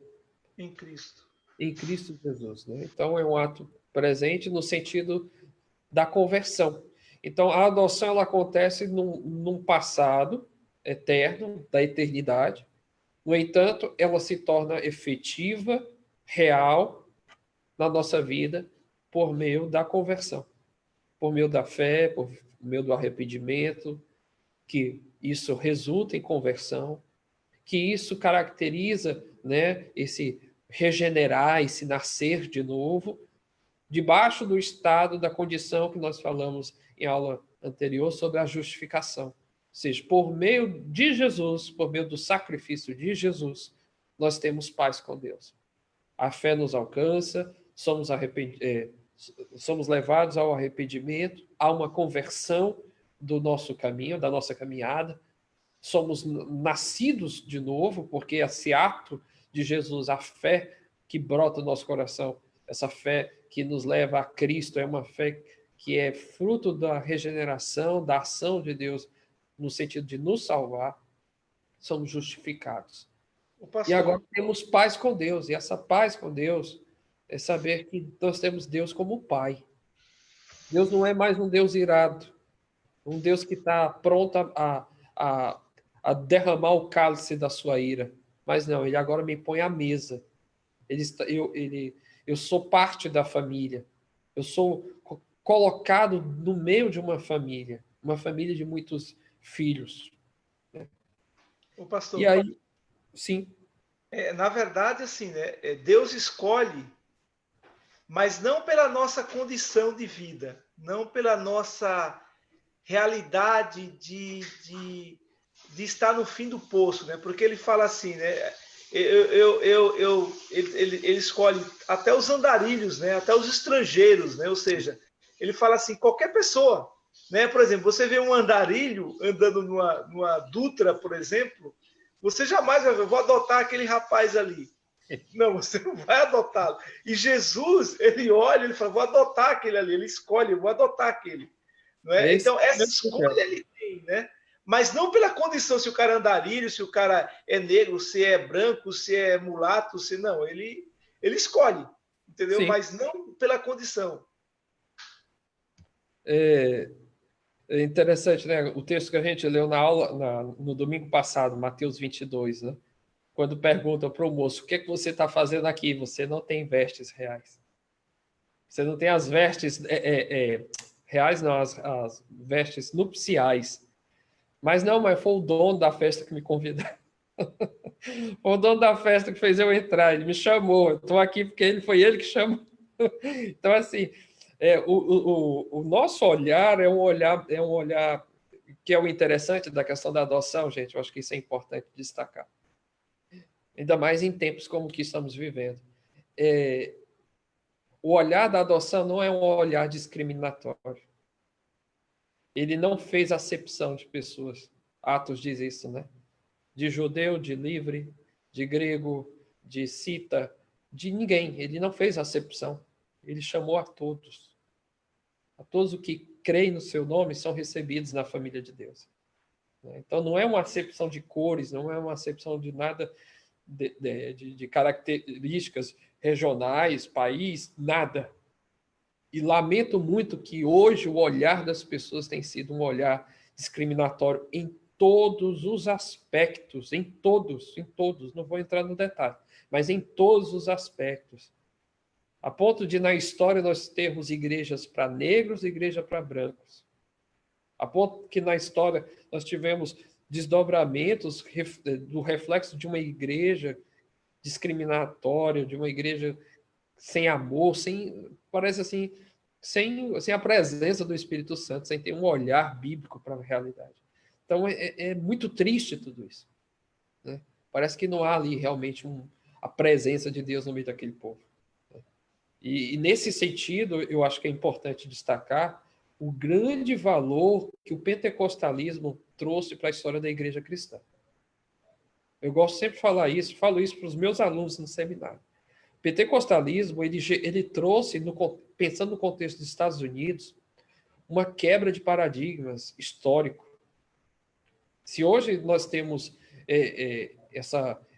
em Cristo. em Cristo Jesus, né? Então é um ato presente no sentido da conversão. Então a adoção ela acontece num passado eterno, da eternidade. No entanto, ela se torna efetiva, real na nossa vida por meio da conversão, por meio da fé, por meio do arrependimento, que isso resulta em conversão, que isso caracteriza, né, esse regenerar, esse nascer de novo, debaixo do estado da condição que nós falamos em aula anterior sobre a justificação. Ou seja, por meio de Jesus, por meio do sacrifício de Jesus, nós temos paz com Deus. A fé nos alcança, somos levados ao arrependimento, a uma conversão do nosso caminho, da nossa caminhada. Somos nascidos de novo, porque esse ato de Jesus, a fé que brota no nosso coração, essa fé que nos leva a Cristo, é uma fé que é fruto da regeneração, da ação de Deus, no sentido de nos salvar, somos justificados. E agora temos paz com Deus, e essa paz com Deus é saber que nós temos Deus como Pai. Deus não é mais um Deus irado, um Deus que está pronto a derramar o cálice da sua ira. Mas não, ele agora me põe à mesa. Eu sou parte da família. Eu sou colocado no meio de uma família de muitos filhos. O pastor, e aí, sim. Na verdade, assim, né? Deus escolhe, mas não pela nossa condição de vida, não pela nossa realidade de estar no fim do poço, né? Porque ele fala assim, né? Ele escolhe até os andarilhos, né? Até os estrangeiros, né? Ou seja, ele fala assim, qualquer pessoa, né? Por exemplo, você vê um andarilho andando numa Dutra, por exemplo, você jamais vai ver, vou adotar aquele rapaz ali. Não, você não vai adotá-lo. E Jesus, ele olha, ele fala, vou adotar aquele ali. Ele escolhe, vou adotar aquele. Não é? Então, essa escolha ele tem, né? Mas não pela condição, se o cara é andarilho, se o cara é negro, se é branco, se é mulato, se não. Ele escolhe, entendeu? Sim. Mas não pela condição. É interessante, né? O texto que a gente leu na aula, no domingo passado, Mateus 22, né? Quando perguntam para o moço, o que é que você está fazendo aqui? Você não tem vestes reais. Você não tem as vestes reais, não, as vestes nupciais. Mas foi o dono da festa que me convidou. Foi o dono da festa que fez eu entrar. Ele me chamou. Eu estou aqui porque foi ele que chamou. Então, assim, o nosso olhar é um olhar que é o interessante da questão da adoção, gente. Eu acho que isso é importante destacar. Ainda mais em tempos como que estamos vivendo. O olhar da adoção não é um olhar discriminatório. Ele não fez acepção de pessoas. Atos diz isso, né? De judeu, de livre, de grego, de cita, de ninguém. Ele não fez acepção. Ele chamou a todos. A todos os que creem no seu nome são recebidos na família de Deus. Então, não é uma acepção de cores, não é uma acepção de nada de características regionais, país, nada. E lamento muito que hoje o olhar das pessoas tem sido um olhar discriminatório em todos os aspectos, em todos, não vou entrar no detalhe, mas em todos os aspectos. A ponto de, na história, nós termos igrejas para negros e igreja para brancos. A ponto que, na história, nós tivemos desdobramentos do reflexo de uma igreja discriminatória, de uma igreja sem amor, parece assim, sem a presença do Espírito Santo, sem ter um olhar bíblico para a realidade. Então, é muito triste tudo isso. Né? Parece que não há ali realmente a presença de Deus no meio daquele povo. E nesse sentido, eu acho que é importante destacar o grande valor que o pentecostalismo trouxe para a história da igreja cristã. Eu gosto sempre de falar isso, falo isso para os meus alunos no seminário. O pentecostalismo, ele trouxe, pensando no contexto dos Estados Unidos, uma quebra de paradigmas histórico. Se hoje nós temos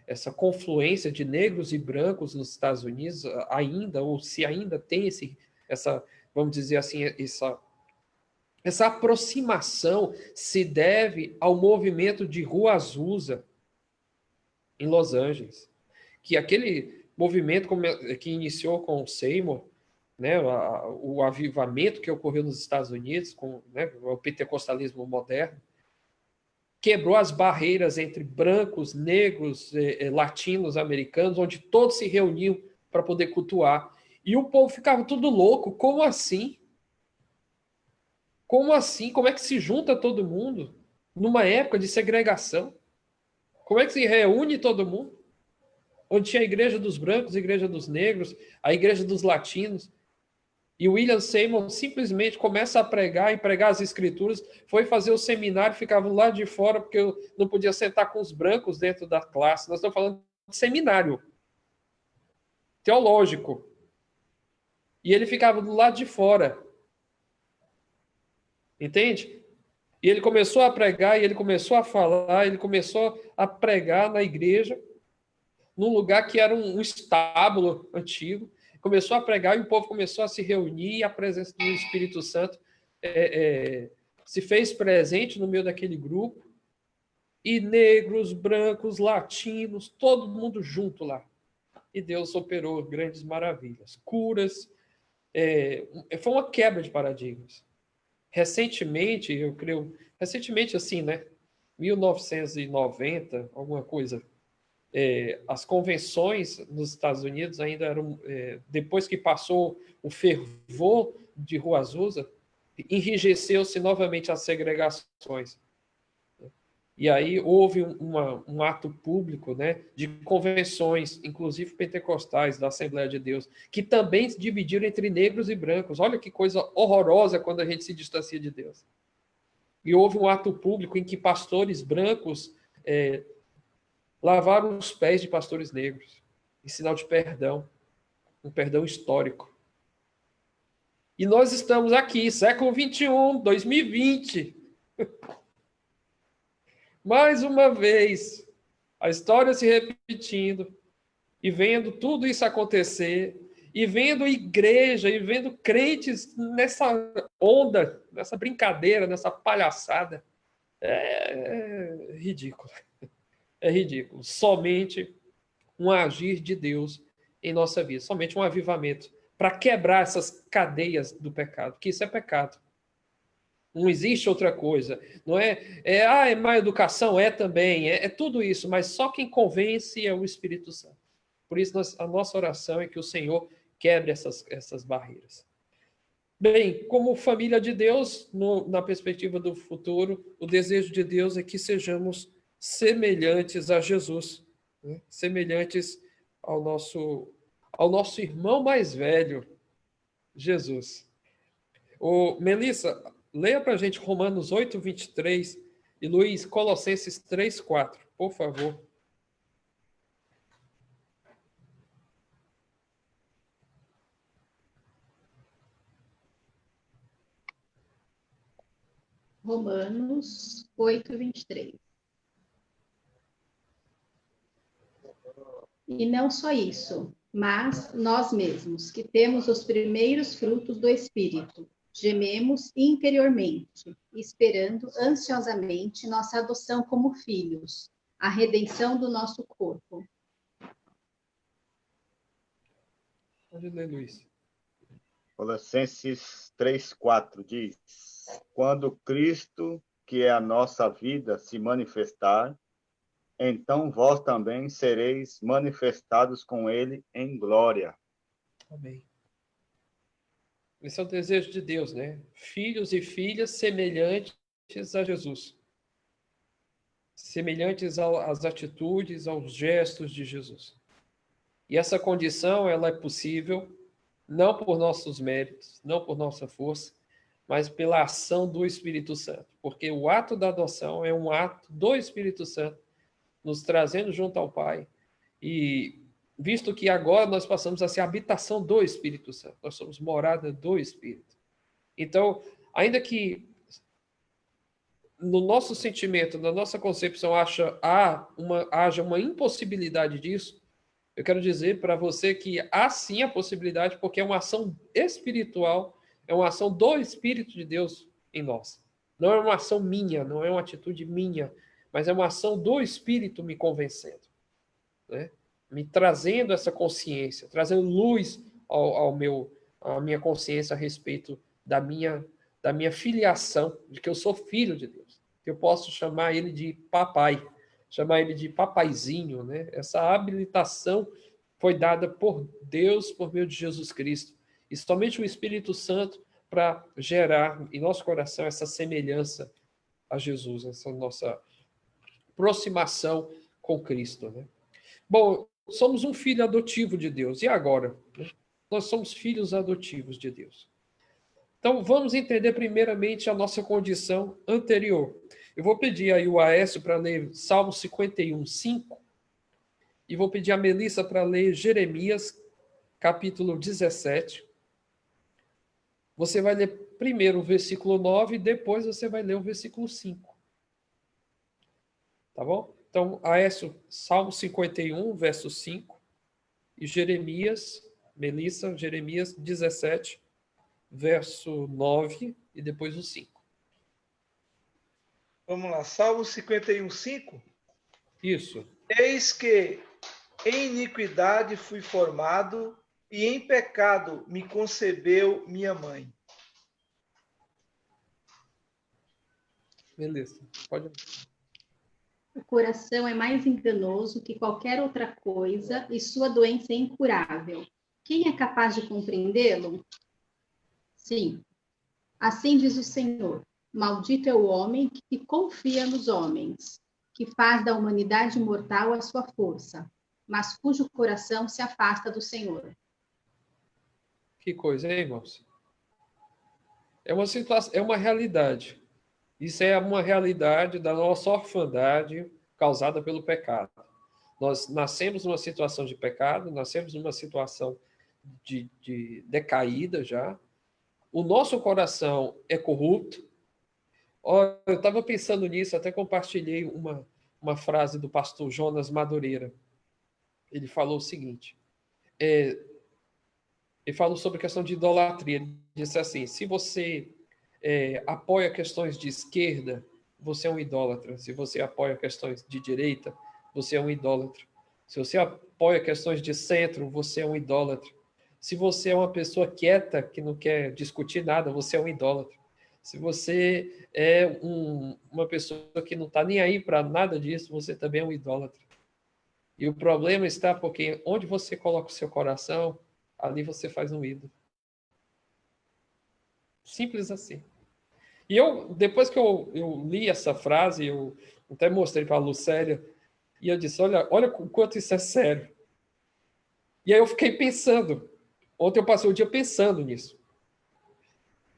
essa confluência de negros e brancos nos Estados Unidos, ainda, ou se ainda tem vamos dizer assim, essa aproximação se deve ao movimento de Rua Azusa em Los Angeles, que aquele movimento que iniciou com o Seymour, né, o avivamento que ocorreu nos Estados Unidos, com, né, o pentecostalismo moderno, quebrou as barreiras entre brancos, negros, latinos, americanos, onde todos se reuniam para poder cultuar. E o povo ficava tudo louco. Como assim? Como assim? Como é que se junta todo mundo numa época de segregação? Como é que se reúne todo mundo? Onde tinha a igreja dos brancos, a igreja dos negros, a igreja dos latinos. E William Seymour simplesmente começa a pregar e pregar as escrituras, foi fazer o seminário, ficava lá de fora, porque eu não podia sentar com os brancos dentro da classe. Nós estamos falando de seminário teológico. E ele ficava do lado de fora. Entende? E ele começou a pregar, e ele começou a falar, ele começou a pregar na igreja, num lugar que era um estábulo antigo. Começou a pregar e o povo começou a se reunir, e a presença do Espírito Santo se fez presente no meio daquele grupo. E negros, brancos, latinos, todo mundo junto lá. E Deus operou grandes maravilhas, curas. Foi uma quebra de paradigmas. Recentemente, eu creio, assim, né? 1990, alguma coisa, as convenções nos Estados Unidos ainda eram, depois que passou o fervor de Rua Azusa, enrijeceu-se novamente as segregações. E aí houve um ato público, né, de convenções, inclusive pentecostais, da Assembleia de Deus, que também se dividiram entre negros e brancos. Olha que coisa horrorosa quando a gente se distancia de Deus. E houve um ato público em que pastores brancos lavaram os pés de pastores negros, em sinal de perdão, um perdão histórico. E nós estamos aqui, século XXI, 2020. Mais uma vez, a história se repetindo, e vendo tudo isso acontecer, e vendo igreja, e vendo crentes nessa onda, nessa brincadeira, nessa palhaçada. É ridículo. É ridículo. Somente um agir de Deus em nossa vida, somente um avivamento para quebrar essas cadeias do pecado, porque isso é pecado. Não existe outra coisa. Não é má educação? É também. É tudo isso, mas só quem convence é o Espírito Santo. Por isso, a nossa oração é que o Senhor quebre essas barreiras. Bem, como família de Deus, na perspectiva do futuro, o desejo de Deus é que sejamos semelhantes a Jesus, né? Semelhantes ao nosso irmão mais velho, Jesus. Melissa, leia para a gente Romanos 8, 23 e Luiz, Colossenses 3, 4, por favor. Romanos 8, 23. E não só isso, mas nós mesmos, que temos os primeiros frutos do Espírito, gememos interiormente, esperando ansiosamente nossa adoção como filhos, a redenção do nosso corpo. Pode ler, Luiz. Colossenses 3:4 diz: quando Cristo, que é a nossa vida, se manifestar, então vós também sereis manifestados com ele em glória. Amém. Esse é o desejo de Deus, né? Filhos e filhas semelhantes a Jesus. Semelhantes às atitudes, aos gestos de Jesus. E essa condição, ela é possível não por nossos méritos, não por nossa força, mas pela ação do Espírito Santo. Porque o ato da adoção é um ato do Espírito Santo, nos trazendo junto ao Pai. E visto que agora nós passamos a ser a habitação do Espírito Santo, nós somos morada do Espírito. Então, ainda que no nosso sentimento, na nossa concepção, haja uma impossibilidade disso, eu quero dizer para você que há sim a possibilidade, porque é uma ação espiritual, é uma ação do Espírito de Deus em nós. Não é uma ação minha, não é uma atitude minha, mas é uma ação do Espírito me convencendo, né? Me trazendo essa consciência, trazendo luz à minha consciência a respeito da minha filiação, de que eu sou filho de Deus, que eu posso chamar ele de papai, chamar ele de papaizinho, né? Essa habilitação foi dada por Deus por meio de Jesus Cristo. E somente o Espírito Santo para gerar em nosso coração essa semelhança a Jesus, essa nossa aproximação com Cristo, né? Bom, somos um filho adotivo de Deus. E agora? Nós somos filhos adotivos de Deus. Então, vamos entender primeiramente a nossa condição anterior. Eu vou pedir aí o Aécio para ler Salmo 51, 5. E vou pedir a Melissa para ler Jeremias, capítulo 17. Você vai ler primeiro o versículo 9 e depois você vai ler o versículo 5. Tá bom? Então, Aécio, Salmo 51, verso 5. E Jeremias, Melissa, Jeremias 17, verso 9 e depois o 5. Vamos lá, Salmo 51, 5. Isso. Eis que em iniquidade fui formado e em pecado me concebeu minha mãe. Beleza. Pode. O coração é mais enganoso que qualquer outra coisa e sua doença é incurável. Quem é capaz de compreendê-lo? Sim, assim diz o Senhor. Maldito é o homem que confia nos homens, que faz da humanidade mortal a sua força, mas cujo coração se afasta do Senhor. Que coisa, hein, irmãos? É uma situação, é uma realidade. Isso é uma realidade da nossa orfandade causada pelo pecado. Nós nascemos numa situação de pecado, nascemos numa situação de decaída já. O nosso coração é corrupto. Eu estava pensando nisso, até compartilhei uma frase do pastor Jonas Madureira. Ele falou o seguinte, ele falou sobre a questão de idolatria. Ele disse assim, se você apoia questões de esquerda, você é um idólatra. Se você apoia questões de direita, você é um idólatra. Se você apoia questões de centro, você é um idólatra. Se você é uma pessoa quieta, que não quer discutir nada, você é um idólatra. Se você é uma pessoa que não está nem aí para nada disso, você também é um idólatra. E o problema está porque onde você coloca o seu coração, ali você faz um ídolo. Simples assim. E depois que eu li essa frase, eu até mostrei para a Lucélia, e eu disse, olha o quanto isso é sério. E aí eu fiquei pensando. Ontem eu passei o dia pensando nisso.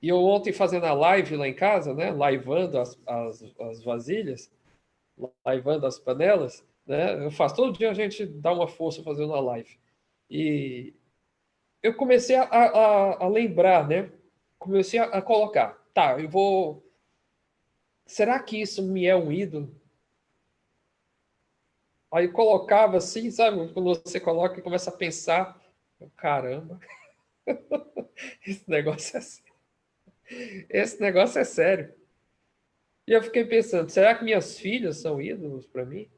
E eu ontem fazendo a live lá em casa, né, laivando as vasilhas, laivando as panelas, né, eu faço todo dia a gente dá uma força fazendo a live. E eu comecei a lembrar, né, comecei a colocar, tá, eu vou... Será que isso me é um ídolo? Aí colocava assim, sabe, quando você coloca e começa a pensar, caramba, esse negócio é sério. Esse negócio é sério. E eu fiquei pensando, será que minhas filhas são ídolos para mim?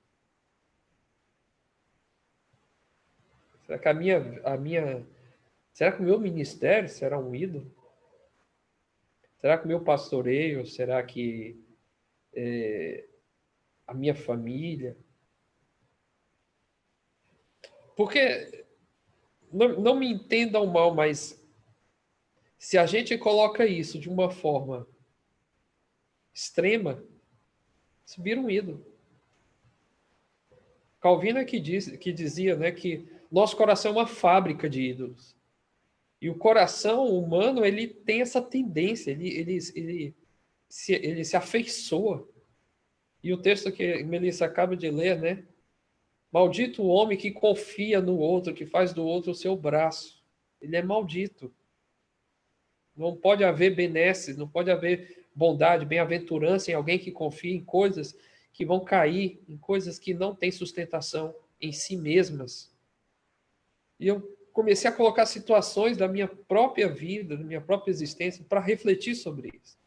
Será que será que o meu ministério será um ídolo? Será que o meu pastoreio, será que a minha família? Porque, não me entendam mal, mas se a gente coloca isso de uma forma extrema, isso vira um ídolo. Calvino é que dizia, né, que nosso coração é uma fábrica de ídolos. E o coração humano, ele tem essa tendência, ele se afeiçoa. E o texto que Melissa acaba de ler, né? Maldito o homem que confia no outro, que faz do outro o seu braço. Ele é maldito. Não pode haver benesses, não pode haver bondade, bem-aventurança em alguém que confia em coisas que vão cair, em coisas que não têm sustentação em si mesmas. E eu comecei a colocar situações da minha própria vida, da minha própria existência, para refletir sobre isso.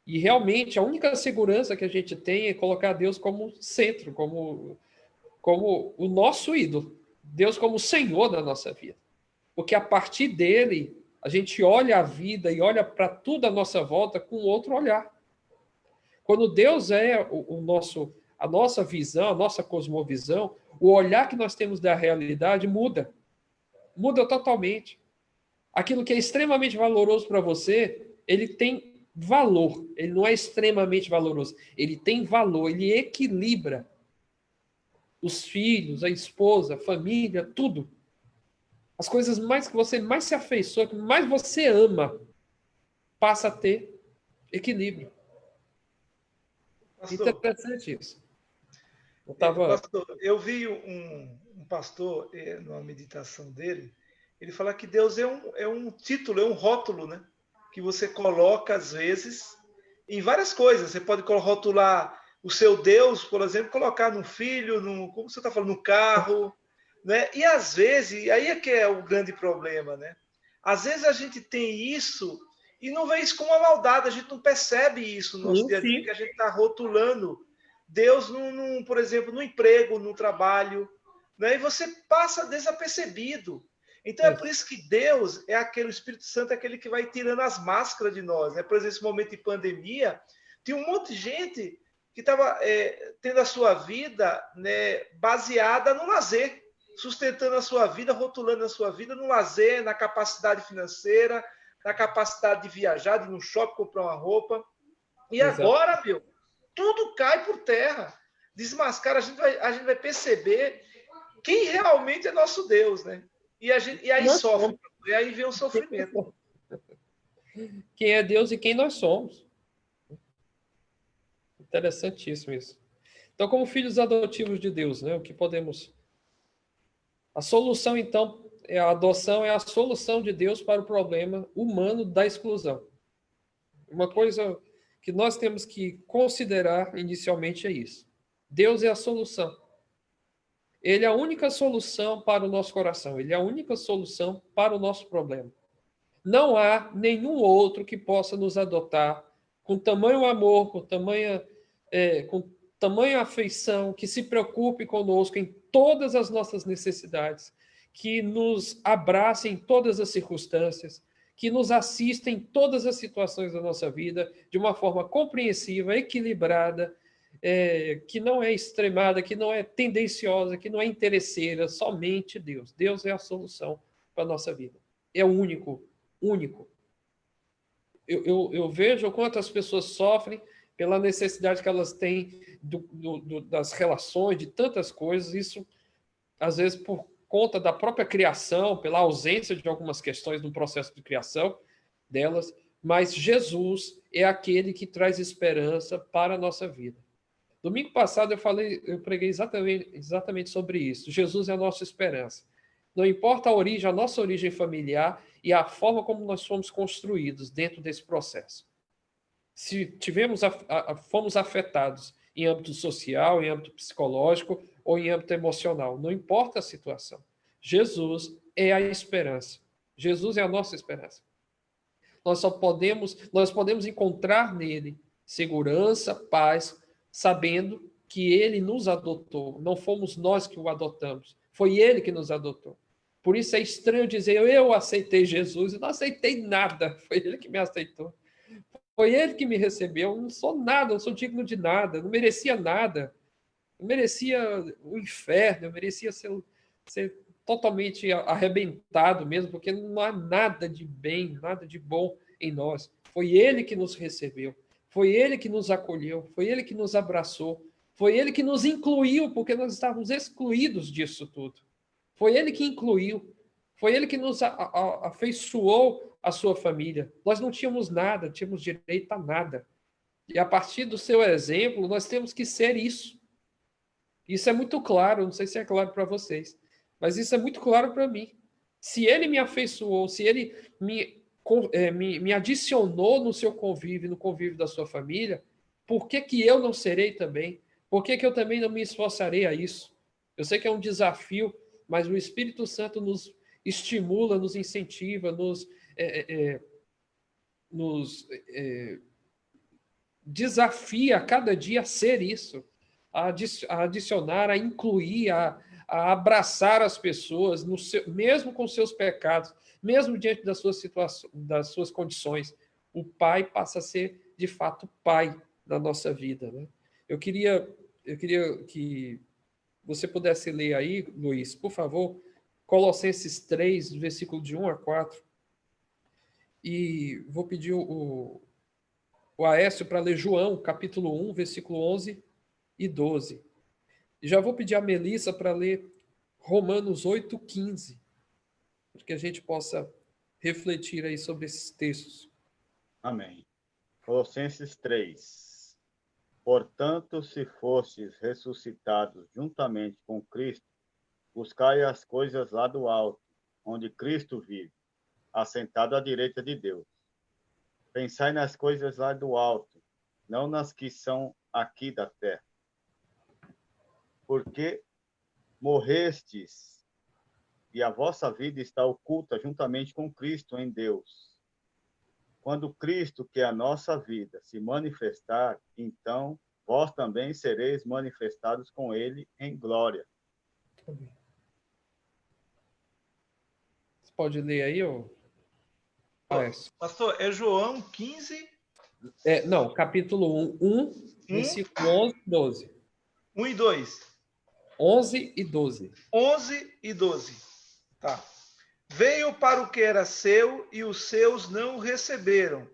E realmente a única segurança que a gente tem é colocar Deus como centro, como o nosso ídolo. Deus como o Senhor da nossa vida. Porque a partir dele, a gente olha a vida e olha para tudo à nossa volta com outro olhar. Quando Deus é a nossa visão, a nossa cosmovisão, o olhar que nós temos da realidade muda. Muda totalmente. Aquilo que é extremamente valoroso para você, ele tem valor. Ele não é extremamente valoroso. Ele tem valor, ele equilibra os filhos, a esposa, a família, tudo. As coisas mais que você mais se afeiçoa, que mais você ama, passa a ter equilíbrio. Pastor, interessante isso. Pastor, eu vi um pastor, numa meditação dele, ele fala que Deus é um título, é um rótulo, né? Que você coloca, às vezes, em várias coisas. Você pode rotular o seu Deus, por exemplo, colocar no filho, como você está falando, no carro, né? E às vezes, aí é que é o grande problema, né? Às vezes a gente tem isso e não vê isso como uma maldade, a gente não percebe isso no nosso dia a dia, que a gente está rotulando Deus, por exemplo, no emprego, no trabalho, né? E você passa desapercebido. Então é por isso que Deus é aquele, o Espírito Santo é aquele que vai tirando as máscaras de nós, né? Por exemplo, nesse momento de pandemia, tinha um monte de gente que estava tendo a sua vida, né, baseada no lazer, sustentando a sua vida, rotulando a sua vida no lazer, na capacidade financeira, na capacidade de viajar, de ir no shopping comprar uma roupa. E agora, tudo cai por terra. Desmascara, a gente vai perceber quem realmente é nosso Deus, né? E aí sofre, e aí vem o sofrimento. Quem é Deus e quem nós somos. Interessantíssimo isso. Então, como filhos adotivos de Deus, né? O que podemos... A solução, então, a adoção é a solução de Deus para o problema humano da exclusão. Uma coisa que nós temos que considerar inicialmente é isso. Deus é a solução. Ele é a única solução para o nosso coração. Ele é a única solução para o nosso problema. Não há nenhum outro que possa nos adotar com tamanho amor, com tamanha afeição, que se preocupe conosco em todas as nossas necessidades, que nos abrace em todas as circunstâncias, que nos assista em todas as situações da nossa vida de uma forma compreensiva, equilibrada, que não é extremada, que não é tendenciosa, que não é interesseira, somente Deus. Deus é a solução para a nossa vida. É o único. Eu vejo o quanto as pessoas sofrem pela necessidade que elas têm das relações, de tantas coisas, isso, às vezes, por conta da própria criação, pela ausência de algumas questões no processo de criação delas, mas Jesus é aquele que traz esperança para a nossa vida. Domingo passado eu preguei exatamente sobre isso. Jesus é a nossa esperança. Não importa a nossa origem familiar e a forma como nós fomos construídos dentro desse processo. Se fomos afetados em âmbito social, em âmbito psicológico ou em âmbito emocional, não importa a situação. Jesus é a esperança. Jesus é a nossa esperança. Nós podemos encontrar nele segurança, paz, sabendo que ele nos adotou. Não fomos nós que o adotamos. Foi ele que nos adotou. Por isso é estranho dizer, eu aceitei Jesus. Eu não aceitei nada. Foi ele que me aceitou. Foi ele que me recebeu. Eu não sou nada, não sou digno de nada. Não merecia nada. Eu merecia o inferno. Eu merecia ser totalmente arrebentado mesmo, porque não há nada de bem, nada de bom em nós. Foi ele que nos recebeu. Foi ele que nos acolheu, foi ele que nos abraçou, foi ele que nos incluiu, porque nós estávamos excluídos disso tudo. Foi ele que incluiu, Foi ele que nos afeiçoou a sua família. Nós não tínhamos nada, tínhamos direito a nada. E a partir do seu exemplo, nós temos que ser isso. Isso é muito claro, não sei se é claro para vocês, mas isso é muito claro para mim. Se ele me afeiçoou, se ele me adicionou no seu convívio, no convívio da sua família, por que que eu não serei também? Por que que eu também não me esforçarei a isso? Eu sei que é um desafio, mas o Espírito Santo nos estimula, nos incentiva, nos desafia a cada dia a ser isso, a adicionar, a incluir, a abraçar as pessoas, mesmo com seus pecados, mesmo diante das suas situações, das suas condições. O pai passa a ser, de fato, pai na nossa vida, né? Eu queria que você pudesse ler aí, Luiz, por favor, Colossenses 3, versículo de 1 a 4. E vou pedir o Aécio para ler João, capítulo 1, versículo 11 e 12. E já vou pedir a Melissa para ler Romanos 8, 15, para que a gente possa refletir aí sobre esses textos. Amém. Colossenses 3. Portanto, se fostes ressuscitados juntamente com Cristo, buscai as coisas lá do alto, onde Cristo vive, assentado à direita de Deus. Pensai nas coisas lá do alto, não nas que são aqui da terra. Porque morrestes, e a vossa vida está oculta juntamente com Cristo em Deus. Quando Cristo, que é a nossa vida, se manifestar, então vós também sereis manifestados com ele em glória. Você pode ler aí, ou Pastor, é João 15? Não, capítulo 1, versículo 11 e 12. 1 e 2. 11 e 12. 11 e 12. Tá. Veio para o que era seu e os seus não o receberam.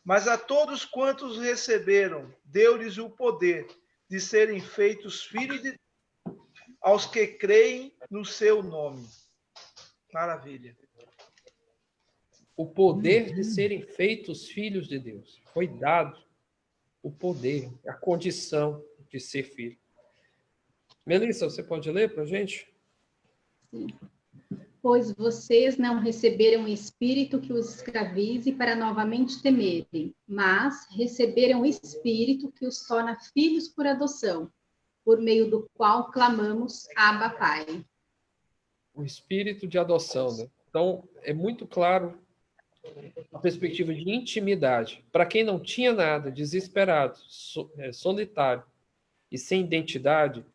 Mas a todos quantos receberam, deu-lhes o poder de serem feitos filhos de Deus, aos que creem no seu nome. Maravilha. O poder de serem feitos filhos de Deus. Foi dado o poder, a condição de ser filho. Melissa, você pode ler para a gente? Sim. Pois vocês não receberam o espírito que os escravize para novamente temerem, mas receberam o espírito que os torna filhos por adoção, por meio do qual clamamos, Abba, Pai. O espírito de adoção, né? Então, é muito claro a perspectiva de intimidade. Para quem não tinha nada, desesperado, solitário e sem identidade,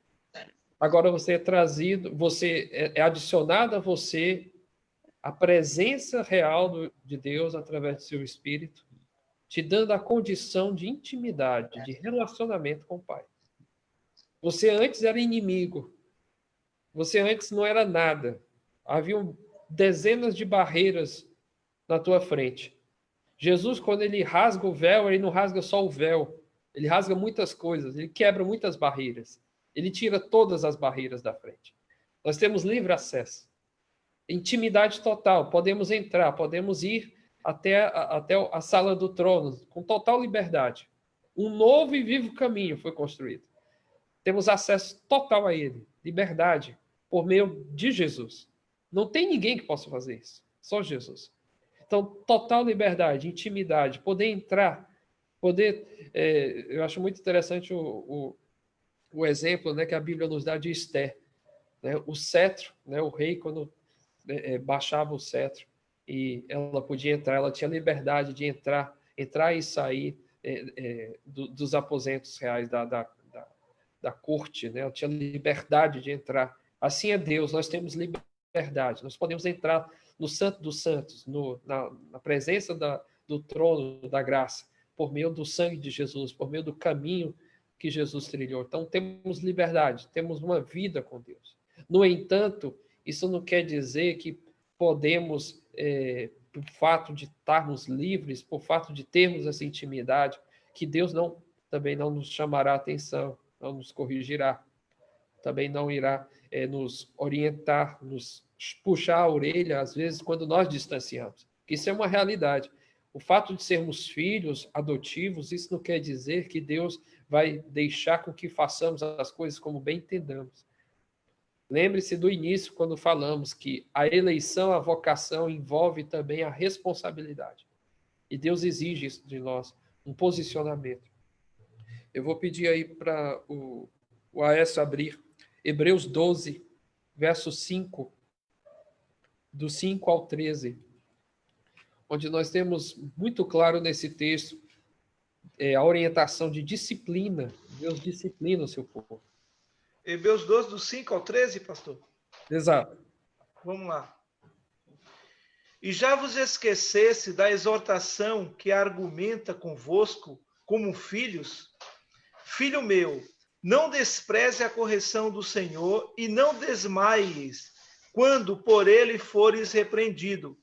agora você é trazido, você é adicionado a você a presença real de Deus através do seu Espírito, te dando a condição de intimidade, de relacionamento com o Pai. Você antes era inimigo, você antes não era nada. Haviam dezenas de barreiras na tua frente. Jesus, quando ele rasga o véu, ele não rasga só o véu, ele rasga muitas coisas, ele quebra muitas barreiras. Ele tira todas as barreiras da frente. Nós temos livre acesso. Intimidade total. Podemos entrar, podemos ir até a sala do trono com total liberdade. Um novo e vivo caminho foi construído. Temos acesso total a ele. Liberdade por meio de Jesus. Não tem ninguém que possa fazer isso. Só Jesus. Então, total liberdade, intimidade, poder entrar, eu acho muito interessante o exemplo, né, que a Bíblia nos dá de Esther, né, o cetro, né, o rei quando baixava o cetro e ela podia entrar, ela tinha liberdade de entrar e sair dos aposentos reais da corte, né, ela tinha liberdade de entrar. Assim é Deus, nós temos liberdade, nós podemos entrar no Santo dos Santos, na presença do trono da graça, por meio do sangue de Jesus, por meio do caminho que Jesus trilhou. Então, temos liberdade, temos uma vida com Deus. No entanto, isso não quer dizer que podemos, por fato de estarmos livres, por fato de termos essa intimidade, que Deus também não nos chamará a atenção, não nos corrigirá, também não irá nos orientar, nos puxar a orelha, às vezes, quando nós distanciamos. Isso é uma realidade. O fato de sermos filhos adotivos, isso não quer dizer que Deus vai deixar com que façamos as coisas como bem entendamos. Lembre-se do início, quando falamos que a eleição, a vocação envolve também a responsabilidade. E Deus exige isso de nós, um posicionamento. Eu vou pedir aí para o Aécio abrir Hebreus 12, verso 5, do 5 ao 13, onde nós temos muito claro nesse texto a orientação de disciplina. Deus disciplina o seu povo. Hebreus 12, do 5 ao 13, pastor? Exato. Vamos lá. E já vos esquecesse da exortação que argumenta convosco como filhos? Filho meu, não despreze a correção do Senhor e não desmaies quando por ele fores repreendido.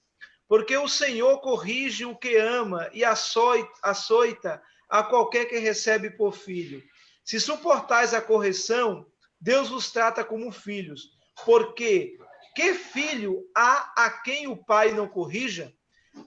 Porque o Senhor corrige o que ama e açoita a qualquer que recebe por filho. Se suportais a correção, Deus vos trata como filhos. Porque que filho há a quem o pai não corrija?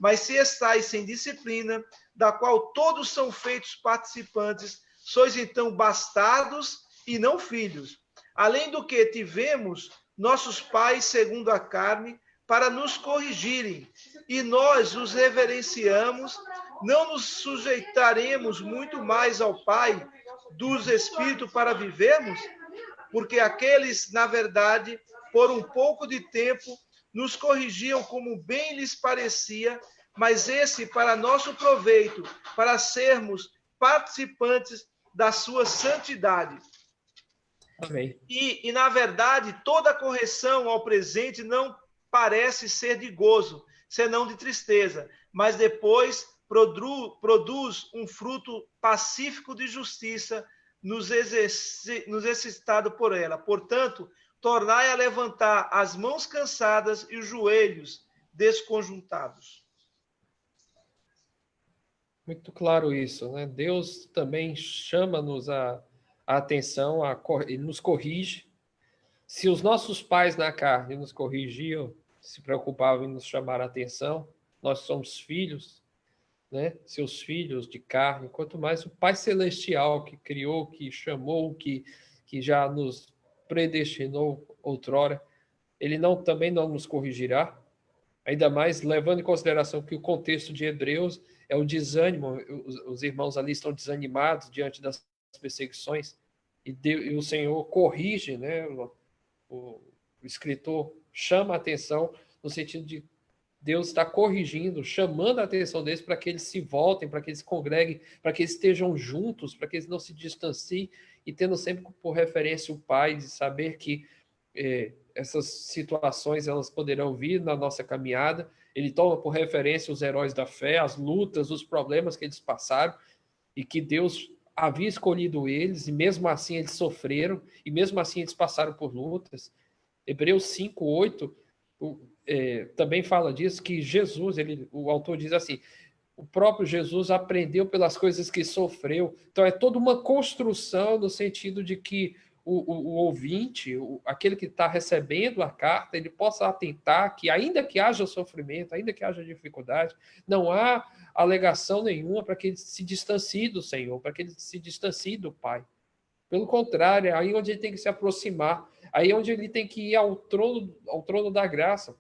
Mas se estáis sem disciplina, da qual todos são feitos participantes, sois então bastardos e não filhos. Além do que tivemos nossos pais segundo a carne, para nos corrigirem, e nós os reverenciamos, não nos sujeitaremos muito mais ao Pai dos Espíritos para vivermos? Porque aqueles, na verdade, por um pouco de tempo, nos corrigiam como bem lhes parecia, mas esse para nosso proveito, para sermos participantes da sua santidade. Amém. E, na verdade, toda correção ao presente não parece ser de gozo, senão de tristeza, mas depois produz um fruto pacífico de justiça nos exercitado por ela. Portanto, tornai a levantar as mãos cansadas e os joelhos desconjuntados. Muito claro isso, né? Deus também chama-nos a atenção, ele nos corrige. Se os nossos pais na carne nos corrigiam, se preocupavam em nos chamar a atenção, nós somos filhos, né? Seus filhos de carne, quanto mais o Pai Celestial que criou, que chamou, que já nos predestinou outrora, ele também não nos corrigirá, ainda mais levando em consideração que o contexto de Hebreus é o desânimo, os irmãos ali estão desanimados diante das perseguições, e o Senhor corrige, né? O escritor chama a atenção no sentido de Deus está corrigindo, chamando a atenção deles para que eles se voltem, para que eles se congreguem, para que eles estejam juntos, para que eles não se distanciem, e tendo sempre por referência o Pai, de saber que essas situações elas poderão vir na nossa caminhada. Ele toma por referência os heróis da fé, as lutas, os problemas que eles passaram, e que Deus havia escolhido eles, e mesmo assim eles sofreram, e mesmo assim eles passaram por lutas. Hebreus 5:8 também fala disso, que Jesus, o autor diz assim, o próprio Jesus aprendeu pelas coisas que sofreu. Então é toda uma construção no sentido de que o ouvinte, aquele que está recebendo a carta, ele possa atentar que ainda que haja sofrimento, ainda que haja dificuldade, não há alegação nenhuma para que ele se distancie do Senhor, para que ele se distancie do Pai. Pelo contrário, é aí onde ele tem que se aproximar, aí onde ele tem que ir ao trono da graça.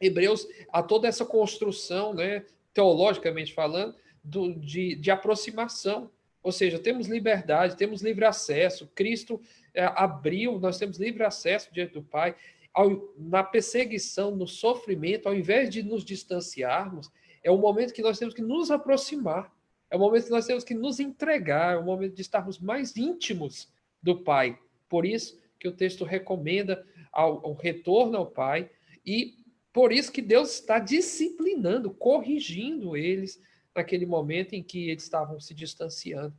Hebreus, há toda essa construção, né, teologicamente falando, de aproximação. Ou seja, temos liberdade, temos livre acesso, Cristo abriu, nós temos livre acesso diante do Pai. Na perseguição, no sofrimento, ao invés de nos distanciarmos, é o momento que nós temos que nos aproximar, é o momento que nós temos que nos entregar, é o momento de estarmos mais íntimos do Pai. Por isso que o texto recomenda o retorno ao Pai, e por isso que Deus está disciplinando, corrigindo eles naquele momento em que eles estavam se distanciando.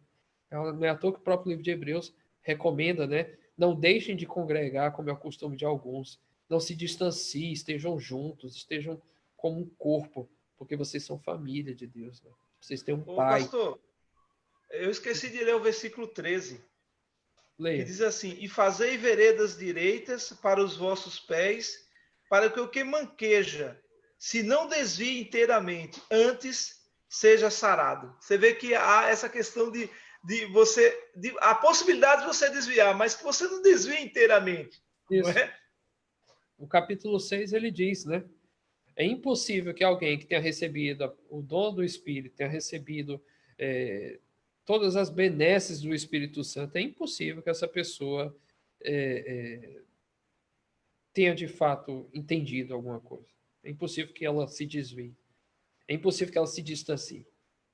Não é à toa que o próprio livro de Hebreus recomenda, né? Não deixem de congregar, como é o costume de alguns. Não se distanciem, estejam juntos, estejam como um corpo, porque vocês são família de Deus, né? Vocês têm um pai. Pastor, eu esqueci de ler o versículo 13. Leia. Que diz assim: e fazei veredas direitas para os vossos pés, para que o que manqueja, se não desvie inteiramente, antes seja sarado. Você vê que há essa questão de a possibilidade de você desviar, mas que você não desvie inteiramente, não Isso. é? O capítulo 6 ele diz, né? É impossível que alguém que tenha recebido o dom do Espírito, tenha recebido todas as benesses do Espírito Santo, é impossível que essa pessoa tenha de fato entendido alguma coisa. É impossível que ela se desvie. É impossível que ela se distancie.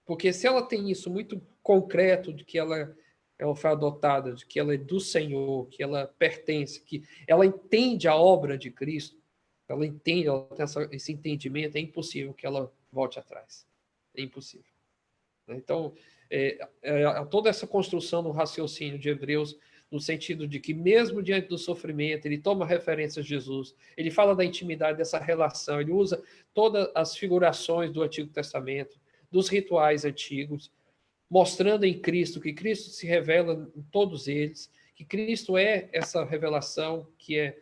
Porque se ela tem isso muito concreto de que ela foi adotada, de que ela é do Senhor, que ela pertence, que ela entende a obra de Cristo, ela entende, ela tem esse entendimento, é impossível que ela volte atrás. É impossível. Então, toda essa construção no raciocínio de Hebreus, no sentido de que, mesmo diante do sofrimento, ele toma referência a Jesus, ele fala da intimidade dessa relação, ele usa todas as figurações do Antigo Testamento, dos rituais antigos, mostrando em Cristo que Cristo se revela em todos eles, que Cristo é essa revelação que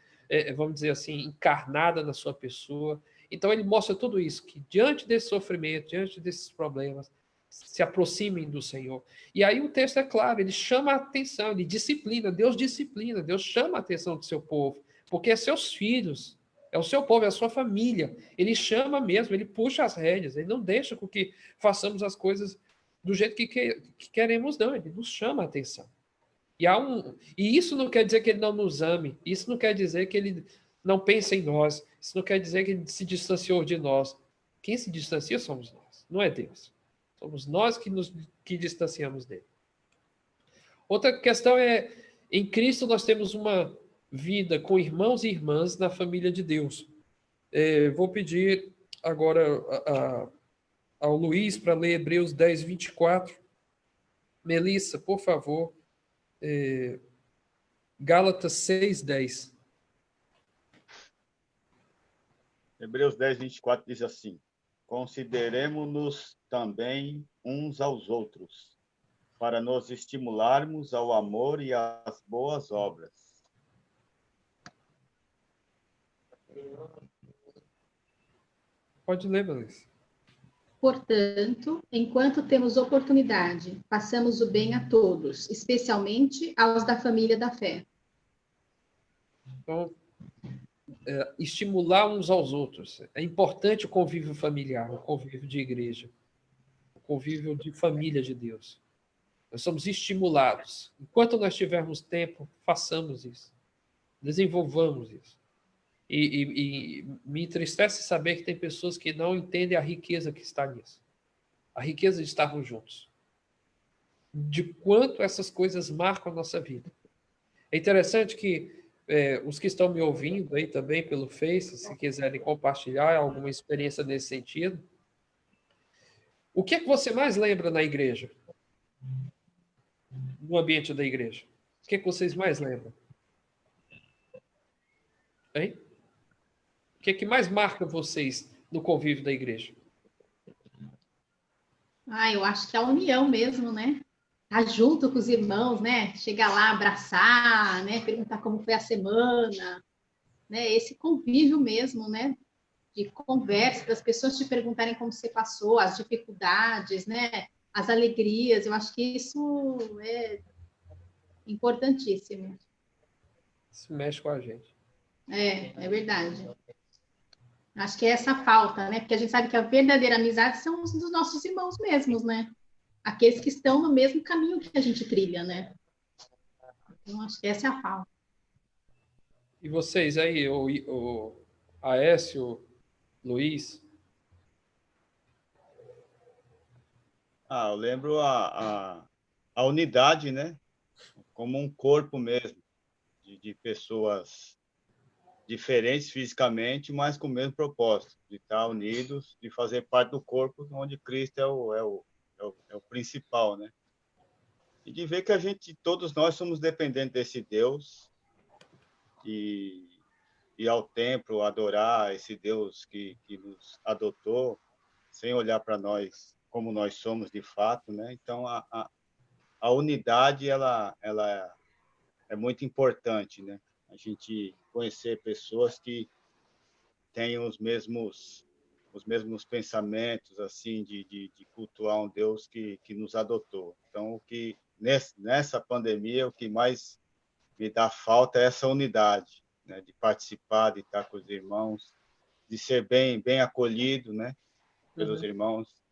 vamos dizer assim, encarnada na sua pessoa. Então, ele mostra tudo isso, que diante desse sofrimento, diante desses problemas, se aproximem do Senhor. E aí o texto é claro, ele chama a atenção, ele disciplina, Deus chama a atenção do seu povo, porque é seus filhos, é o seu povo, é a sua família. Ele chama mesmo, ele puxa as rédeas, ele não deixa com que façamos as coisas do jeito que queremos, não, ele nos chama a atenção. E isso não quer dizer que ele não nos ame, isso não quer dizer que ele não pense em nós, isso não quer dizer que ele se distanciou de nós. Quem se distancia somos nós, não é Deus. Somos nós que distanciamos dele. Outra questão é, em Cristo nós temos uma vida com irmãos e irmãs na família de Deus. Vou pedir agora ao Luiz para ler Hebreus 10, 24. Melissa, por favor, Gálatas 6, 10. Hebreus 10, 24 diz assim: consideremo-nos também uns aos outros, para nos estimularmos ao amor e às boas obras. Pode ler, Melissa. Portanto, enquanto temos oportunidade, façamos o bem a todos, especialmente aos da família da fé. Então, estimular uns aos outros. É importante o convívio familiar, o convívio de igreja, o convívio de família de Deus. Nós somos estimulados. Enquanto nós tivermos tempo, façamos isso. Desenvolvamos isso. E me entristece saber que tem pessoas que não entendem a riqueza que está nisso. A riqueza de estarmos juntos. De quanto essas coisas marcam a nossa vida. É interessante que os que estão me ouvindo aí também pelo Face, se quiserem compartilhar alguma experiência nesse sentido, o que é que você mais lembra na igreja? No ambiente da igreja? O que é que vocês mais lembram? Hein? O que é que mais marca vocês no convívio da igreja? Eu acho que é a união mesmo, né? Tá junto com os irmãos, né? Chegar lá, abraçar, né? Perguntar como foi a semana, né? Esse convívio mesmo, né? De conversa, das pessoas te perguntarem como você passou, as dificuldades, né? As alegrias. Eu acho que isso é importantíssimo. Isso mexe com a gente. É verdade. Acho que é essa falta, né? Porque a gente sabe que a verdadeira amizade são os dos nossos irmãos mesmos, né? Aqueles que estão no mesmo caminho que a gente trilha, né? Então, acho que essa é a falta. E vocês aí, o Aécio, Luiz? Eu lembro a unidade, né? Como um corpo mesmo, de pessoas diferentes fisicamente, mas com o mesmo propósito, de estar unidos, de fazer parte do corpo, onde Cristo é o principal, né? E de ver que todos nós somos dependentes desse Deus e ao templo adorar esse Deus que nos adotou, sem olhar para nós como nós somos de fato, né? Então a unidade ela é muito importante, né? A gente conhecer pessoas que tem os mesmos pensamentos assim de cultuar um Deus que nos adotou. Então, o que nessa pandemia, o que mais me dá falta é essa unidade, né, de participar, de estar com os irmãos, de ser bem acolhido, né, pelos Uhum. irmãos.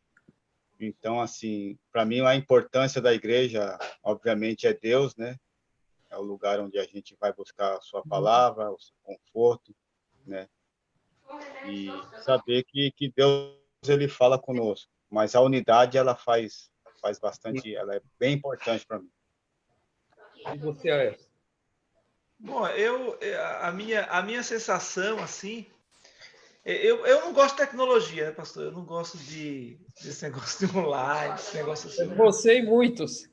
Então, assim, para mim a importância da igreja, obviamente, é Deus, né? É o lugar onde a gente vai buscar a sua palavra, o seu conforto, né? E saber que Deus ele fala conosco, mas a unidade ela faz bastante, ela é bem importante para mim. E você, Aécio? Bom, a minha sensação, assim, eu não gosto de tecnologia, né, pastor? Eu não gosto desse negócio de online, esse negócio assim. Você e muitos.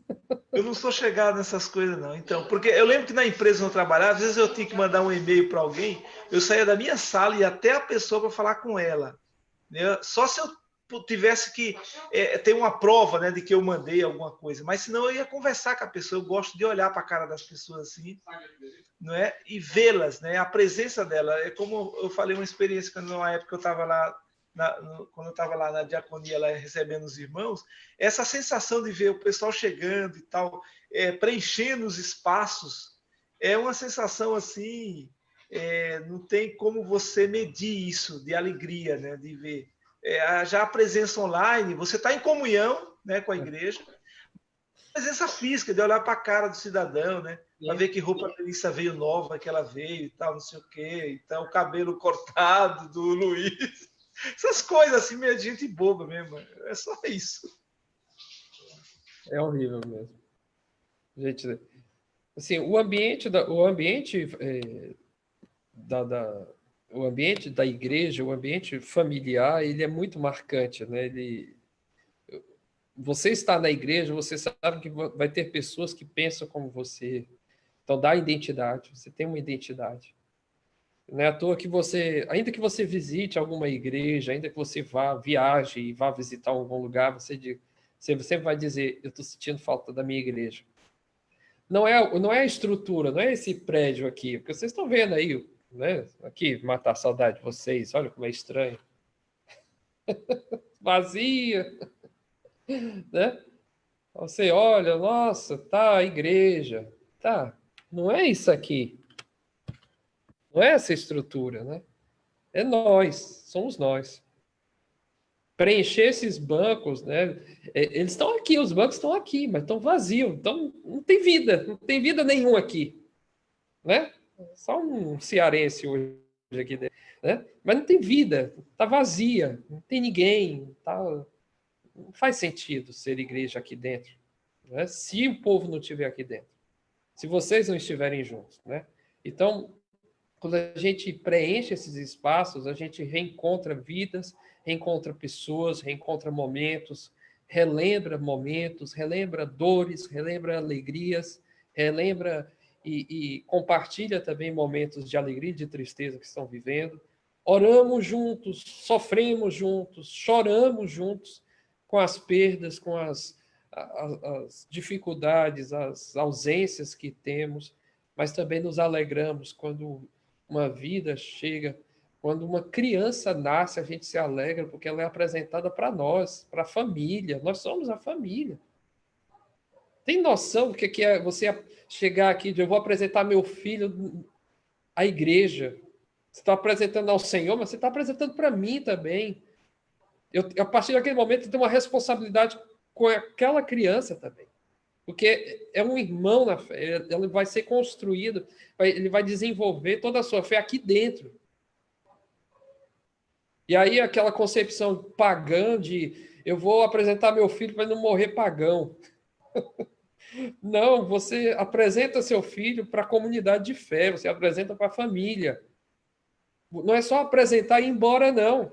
Eu não sou chegado nessas coisas, não. Então, porque eu lembro que na empresa onde eu trabalhava, às vezes eu tinha que mandar um e-mail para alguém, eu saía da minha sala e ia até a pessoa para falar com ela. Né? Só se eu tivesse que ter uma prova, né, de que eu mandei alguma coisa, mas senão eu ia conversar com a pessoa. Eu gosto de olhar para a cara das pessoas assim, não é? E vê-las, né? A presença dela. É como eu falei uma experiência quando numa época eu estava lá quando eu estava lá na diaconia, lá recebendo os irmãos, essa sensação de ver o pessoal chegando e tal, preenchendo os espaços, é uma sensação assim, não tem como você medir isso de alegria, né? De ver. Já a presença online, você está em comunhão, né, com a igreja, presença física, de olhar para a cara do cidadão, né? Para ver que roupa a Melissa veio nova, que ela veio e tal, não sei o quê. Então, o cabelo cortado do Luiz. Essas coisas assim, meio de gente boba mesmo. É só isso. É horrível mesmo. Gente, assim, o ambiente o ambiente da igreja, o ambiente familiar, ele é muito marcante, né? Você está na igreja, você sabe que vai ter pessoas que pensam como você. Então dá identidade, você tem uma identidade. Não é à toa que você, ainda que você visite alguma igreja, ainda que você viaje e vá visitar algum lugar, você sempre vai dizer, eu estou sentindo falta da minha igreja. Não é a estrutura, não é esse prédio aqui, porque vocês estão vendo aí, né? Aqui, matar a saudade de vocês, olha como é estranho. Vazia, né? Você olha, nossa, tá a igreja. Tá, não é isso aqui. Não é essa estrutura, né? É nós, somos nós. Preencher esses bancos, né? Eles estão aqui, os bancos estão aqui, mas estão vazios. Então, não tem vida nenhuma aqui, né? Só um cearense hoje aqui dentro, né? Mas não tem vida, está vazia, não tem ninguém, não faz sentido ser igreja aqui dentro, né? Se o povo não estiver aqui dentro, se vocês não estiverem juntos, né? Então, quando a gente preenche esses espaços, a gente reencontra vidas, reencontra pessoas, reencontra momentos, relembra dores, relembra alegrias, relembra e compartilha também momentos de alegria e de tristeza que estão vivendo. Oramos juntos, sofremos juntos, choramos juntos com as perdas, com as dificuldades, as ausências que temos, mas também nos alegramos quando uma vida chega, quando uma criança nasce, a gente se alegra porque ela é apresentada para nós, para a família. Nós somos a família. Tem noção do que é você chegar aqui e eu vou apresentar meu filho à igreja? Você está apresentando ao Senhor, mas você está apresentando para mim também. A partir daquele momento, eu tenho uma responsabilidade com aquela criança também. Porque é um irmão na fé, ele vai ser construído, ele vai desenvolver toda a sua fé aqui dentro. E aí aquela concepção pagã de eu vou apresentar meu filho para não morrer pagão. Não, você apresenta seu filho para a comunidade de fé, você apresenta para a família. Não é só apresentar e ir embora, não.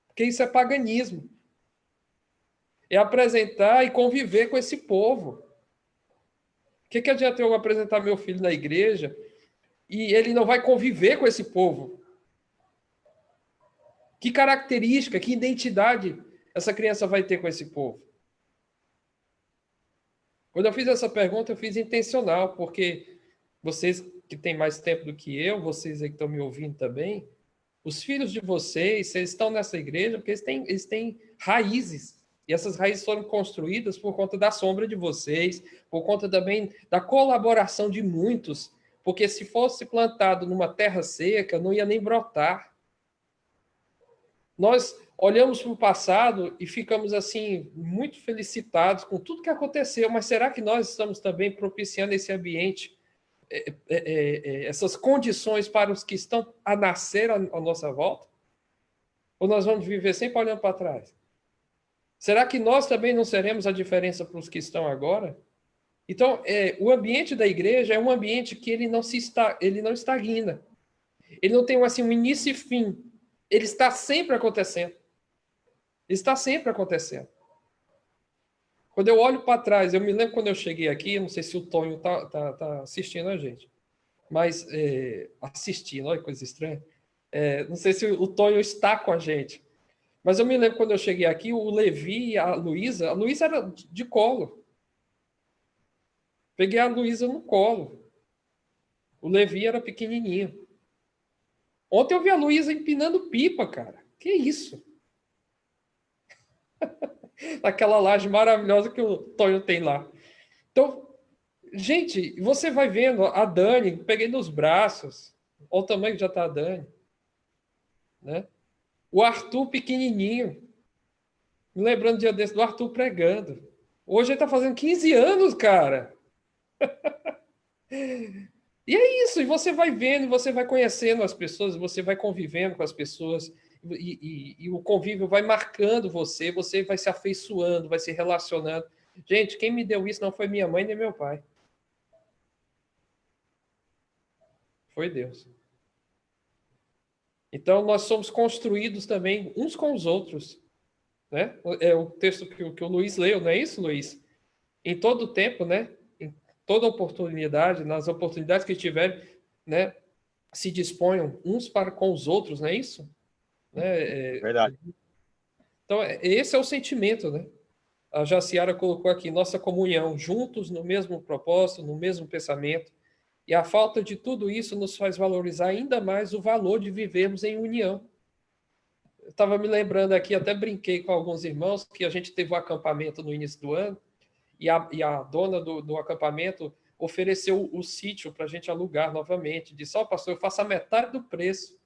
Porque isso é paganismo. É apresentar e conviver com esse povo. O que adianta eu apresentar meu filho na igreja e ele não vai conviver com esse povo? Que característica, que identidade essa criança vai ter com esse povo? Quando eu fiz essa pergunta, eu fiz intencional, porque vocês que têm mais tempo do que eu, vocês aí que estão me ouvindo também, Os filhos de vocês estão nessa igreja porque eles têm raízes. E essas raízes foram construídas por conta da sombra de vocês, por conta também da colaboração de muitos, porque se fosse plantado numa terra seca, não ia nem brotar. Nós olhamos para o passado e ficamos assim muito felicitados com tudo que aconteceu, mas será que nós estamos também propiciando esse ambiente, essas condições para os que estão a nascer à nossa volta? Ou nós vamos viver sempre olhando para trás? Será que nós também não seremos a diferença para os que estão agora? Então, o ambiente da igreja é um ambiente que ele não estagna. Ele não tem assim, um início e fim. Ele está sempre acontecendo. Ele está sempre acontecendo. Quando eu olho para trás, eu me lembro quando eu cheguei aqui, não sei se o Tonho tá assistindo a gente, mas assistindo, olha que coisa estranha. Não sei se o Tonho está com a gente, mas eu me lembro quando eu cheguei aqui, o Levi e a Luísa era de colo. Peguei a Luísa no colo. O Levi era pequenininho. Ontem eu vi a Luísa empinando pipa, cara. Que isso? Aquela laje maravilhosa que o Tonho tem lá. Então, gente, você vai vendo a Dani, peguei nos braços. Olha o tamanho que já está a Dani. Né? O Arthur pequenininho. Me lembrando dia desse do Arthur pregando. Hoje ele está fazendo 15 anos, cara. E é isso, e você vai vendo, você vai conhecendo as pessoas, você vai convivendo com as pessoas, e o convívio vai marcando você vai se afeiçoando, vai se relacionando. Gente, quem me deu isso não foi minha mãe nem meu pai. Foi Deus. Então, nós somos construídos também uns com os outros. Né? É o texto que o Luiz leu, não é isso, Luiz? Em todo o tempo, né? Em toda oportunidade, nas oportunidades que tiverem, né? Se disponham uns para com os outros, não é isso? Verdade. Então, esse é o sentimento, né? A Jaciara colocou aqui, nossa comunhão, juntos no mesmo propósito, no mesmo pensamento, e a falta de tudo isso nos faz valorizar ainda mais o valor de vivermos em união. Eu estava me lembrando aqui, até brinquei com alguns irmãos, que a gente teve um acampamento no início do ano, e a dona do acampamento ofereceu o sítio para a gente alugar novamente. Disse, pastor, eu faço a metade do preço.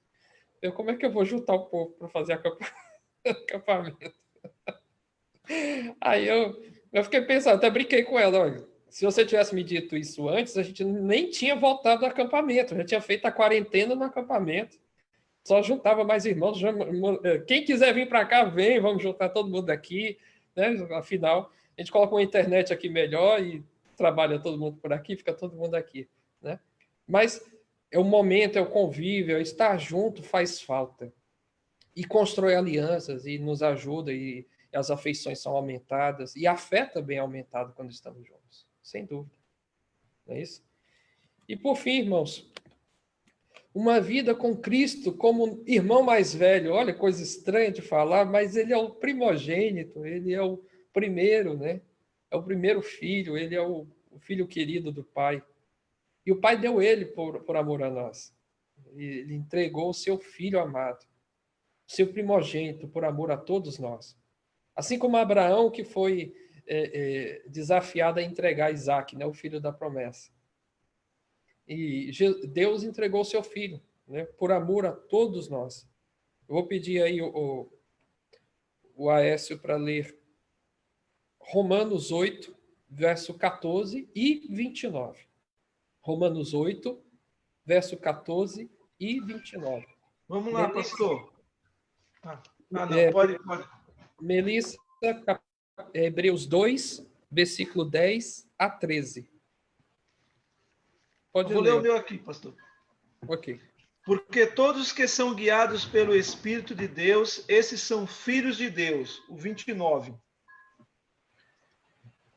Como é que eu vou juntar o povo para fazer acampamento? Aí eu fiquei pensando, até brinquei com ela, olha, se você tivesse me dito isso antes, a gente nem tinha voltado do acampamento, já tinha feito a quarentena no acampamento. Só juntava mais irmãos. Quem quiser vir para cá, vem, vamos juntar todo mundo aqui. Né? Afinal, a gente coloca uma internet aqui melhor e trabalha todo mundo por aqui, fica todo mundo aqui. Né? Mas é o momento, é o convívio, é estar junto faz falta. E constrói alianças e nos ajuda, e as afeições são aumentadas, e a fé também é aumentada quando estamos juntos, sem dúvida. Não é isso? E por fim, irmãos, uma vida com Cristo como irmão mais velho. Olha, coisa estranha de falar, mas ele é o primogênito, ele é o primeiro, né? É o primeiro filho, ele é o filho querido do Pai. E o Pai deu ele por amor a nós. Ele entregou o seu filho amado, o seu primogênito, por amor a todos nós. Assim como Abraão, que foi desafiado a entregar Isaac, né? O filho da promessa. E Deus entregou o seu filho, né, por amor a todos nós. Eu vou pedir aí o Aécio para ler Romanos 8, verso 14 e 29. Romanos 8, verso 14 e 29. Vamos lá, pastor. Não, pode. Melissa, Hebreus 2, versículo 10 a 13. Vou ler o meu aqui, pastor. Ok. Porque todos que são guiados pelo Espírito de Deus, esses são filhos de Deus. O 29.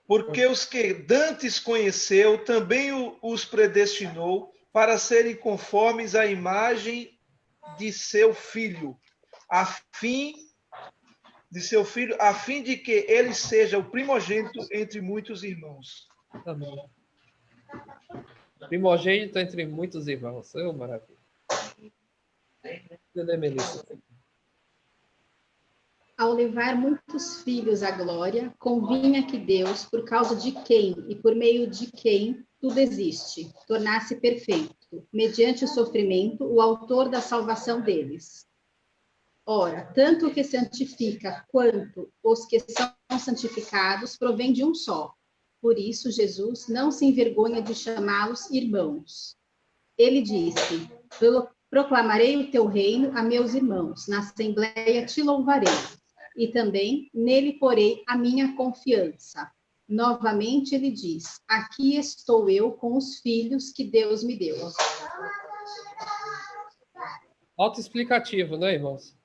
Porque os que dantes conheceu, também os predestinou para serem conformes à imagem de seu filho, a fim de que ele seja o primogênito entre muitos irmãos. Amém. Primogênito entre muitos irmãos. Maravilha. Melissa. Ao levar muitos filhos à glória, convinha que Deus, por causa de quem e por meio de quem tudo existe, tornasse perfeito, mediante o sofrimento, o autor da salvação deles. Ora, tanto o que santifica quanto os que são santificados provém de um só. Por isso, Jesus não se envergonha de chamá-los irmãos. Ele disse: proclamarei o teu reino a meus irmãos, na assembleia te louvarei, e também nele porei a minha confiança. Novamente ele diz: aqui estou eu com os filhos que Deus me deu. Autoexplicativo, né, irmãos?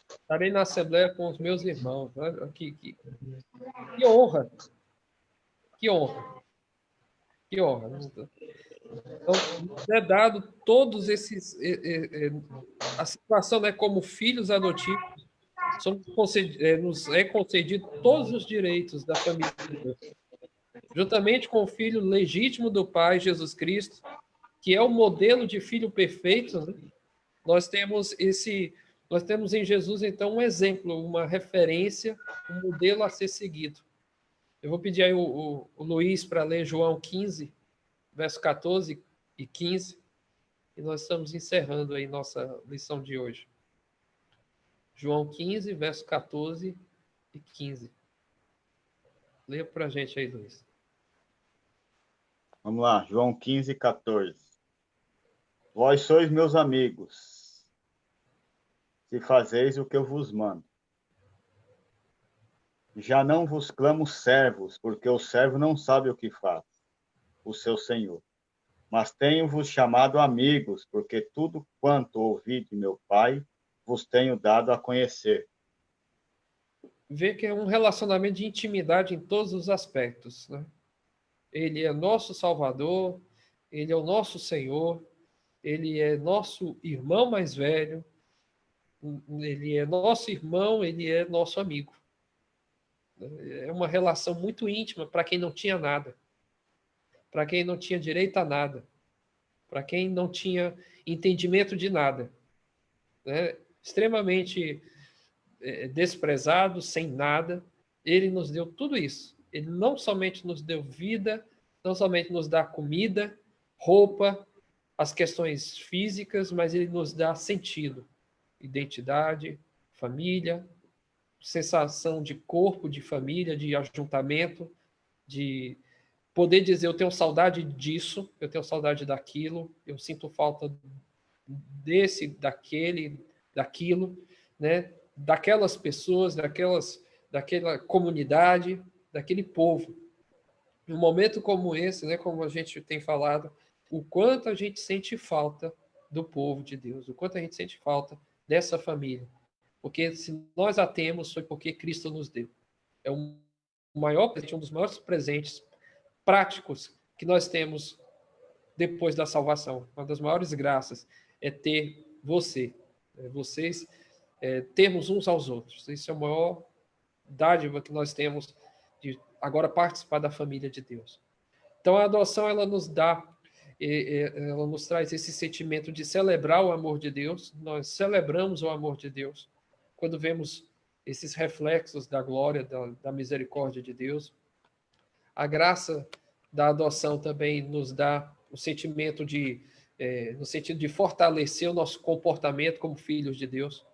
Estarei na assembleia com os meus irmãos. Que honra! Que honra! Que honra! Então, é dado todos esses... a situação, né, como filhos adotivos, nos é concedido todos os direitos da família de Deus. Juntamente com o filho legítimo do Pai, Jesus Cristo, que é o modelo de filho perfeito, né? Nós temos em Jesus, então, um exemplo, uma referência, um modelo a ser seguido. Eu vou pedir aí o Luiz para ler João 15, verso 14 e 15, e nós estamos encerrando aí nossa lição de hoje. João 15, verso 14 e 15. Leia para a gente aí, Luiz. Vamos lá, João 15, 14. Vós sois meus amigos, se fazeis o que eu vos mando. Já não vos clamo servos, porque o servo não sabe o que faz, o seu senhor. Mas tenho-vos chamado amigos, porque tudo quanto ouvi de meu Pai, vos tenho dado a conhecer. Vê que é um relacionamento de intimidade em todos os aspectos, né? Ele é nosso Salvador, ele é o nosso Senhor, ele é nosso irmão mais velho, ele é nosso irmão, ele é nosso amigo. É uma relação muito íntima para quem não tinha nada, para quem não tinha direito a nada, para quem não tinha entendimento de nada, né? Extremamente desprezado, sem nada, ele nos deu tudo isso. Ele não somente nos deu vida, não somente nos dá comida, roupa, as questões físicas, mas ele nos dá sentido, identidade, família, sensação de corpo, de família, de ajuntamento, de poder dizer, eu tenho saudade disso, eu tenho saudade daquilo, eu sinto falta desse, daquilo, né? Daquelas pessoas, daquela comunidade, daquele povo. Num momento como esse, né, como a gente tem falado, o quanto a gente sente falta do povo de Deus, o quanto a gente sente falta dessa família. Porque se nós a temos, foi porque Cristo nos deu. É um dos maiores presentes práticos que nós temos depois da salvação. Uma das maiores graças é ter vocês, termos uns aos outros. Isso é a maior dádiva que nós temos de agora participar da família de Deus. Então a adoção ela nos traz esse sentimento de celebrar o amor de Deus. Nós celebramos o amor de Deus quando vemos esses reflexos da glória, da misericórdia de Deus. A graça da adoção também nos dá o sentimento no sentido de fortalecer o nosso comportamento como filhos de Deus.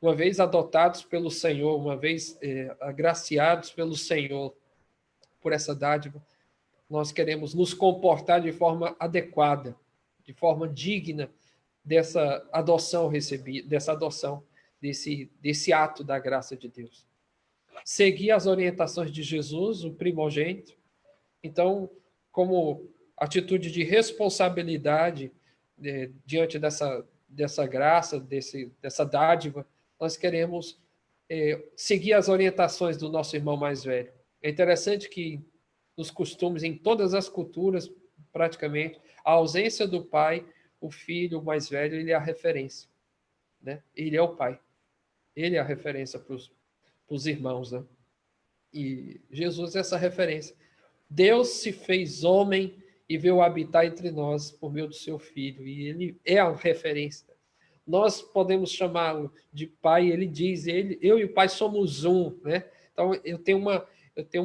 Uma vez adotados pelo Senhor, uma vez agraciados pelo Senhor por essa dádiva, nós queremos nos comportar de forma adequada, de forma digna dessa adoção recebida, desse ato da graça de Deus. Seguir as orientações de Jesus, o primogênito. Então, como atitude de responsabilidade diante dessa graça, dessa dádiva, nós queremos seguir as orientações do nosso irmão mais velho. É interessante que nos costumes, em todas as culturas, praticamente, a ausência do pai, o filho mais velho, ele é a referência, né? Ele é o pai. Ele é a referência para os irmãos, né? E Jesus é essa referência. Deus se fez homem e veio habitar entre nós por meio do seu Filho, e ele é a referência. Nós podemos chamá-lo de Pai, ele diz, eu e o Pai somos um, né? Então, eu tenho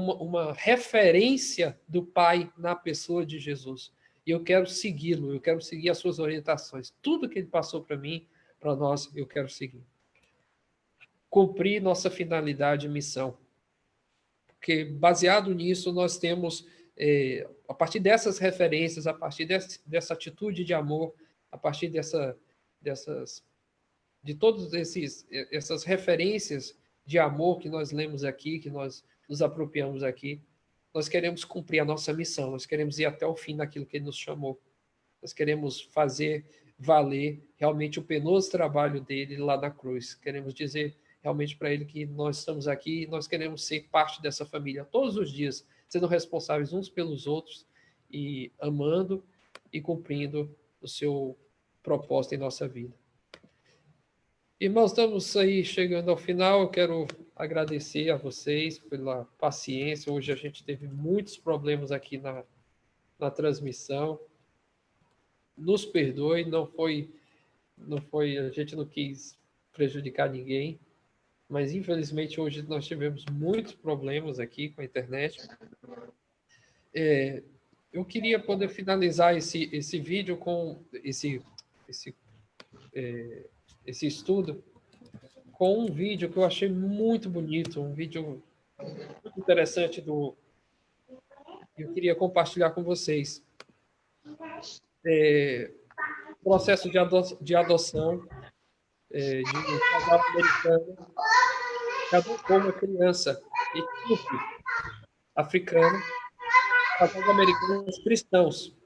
uma referência do Pai na pessoa de Jesus, e eu quero segui-lo, eu quero seguir as suas orientações. Tudo que ele passou para mim, para nós, eu quero seguir. Cumprir nossa finalidade e missão. Porque, baseado nisso, nós temos, a partir dessas referências, a partir dessa atitude de amor, a partir de todas essas referências de amor que nós lemos aqui, que nós nos apropriamos aqui, nós queremos cumprir a nossa missão, nós queremos ir até o fim daquilo que ele nos chamou. Nós queremos fazer valer realmente o penoso trabalho dele lá na cruz. Queremos dizer realmente para ele que nós estamos aqui e nós queremos ser parte dessa família todos os dias, sendo responsáveis uns pelos outros e amando e cumprindo o seu propósito em nossa vida. Irmãos, estamos aí chegando ao final. Eu quero agradecer a vocês pela paciência. Hoje a gente teve muitos problemas aqui na transmissão. Nos perdoe, não foi, a gente não quis prejudicar ninguém, mas infelizmente hoje nós tivemos muitos problemas aqui com a internet. Eu queria poder finalizar esse vídeo com esse estudo com um vídeo que eu achei muito bonito, um vídeo muito interessante eu queria compartilhar com vocês. Processo de adoção de um casal americano que adotou uma criança etíope, africana, casal americanos cristãos.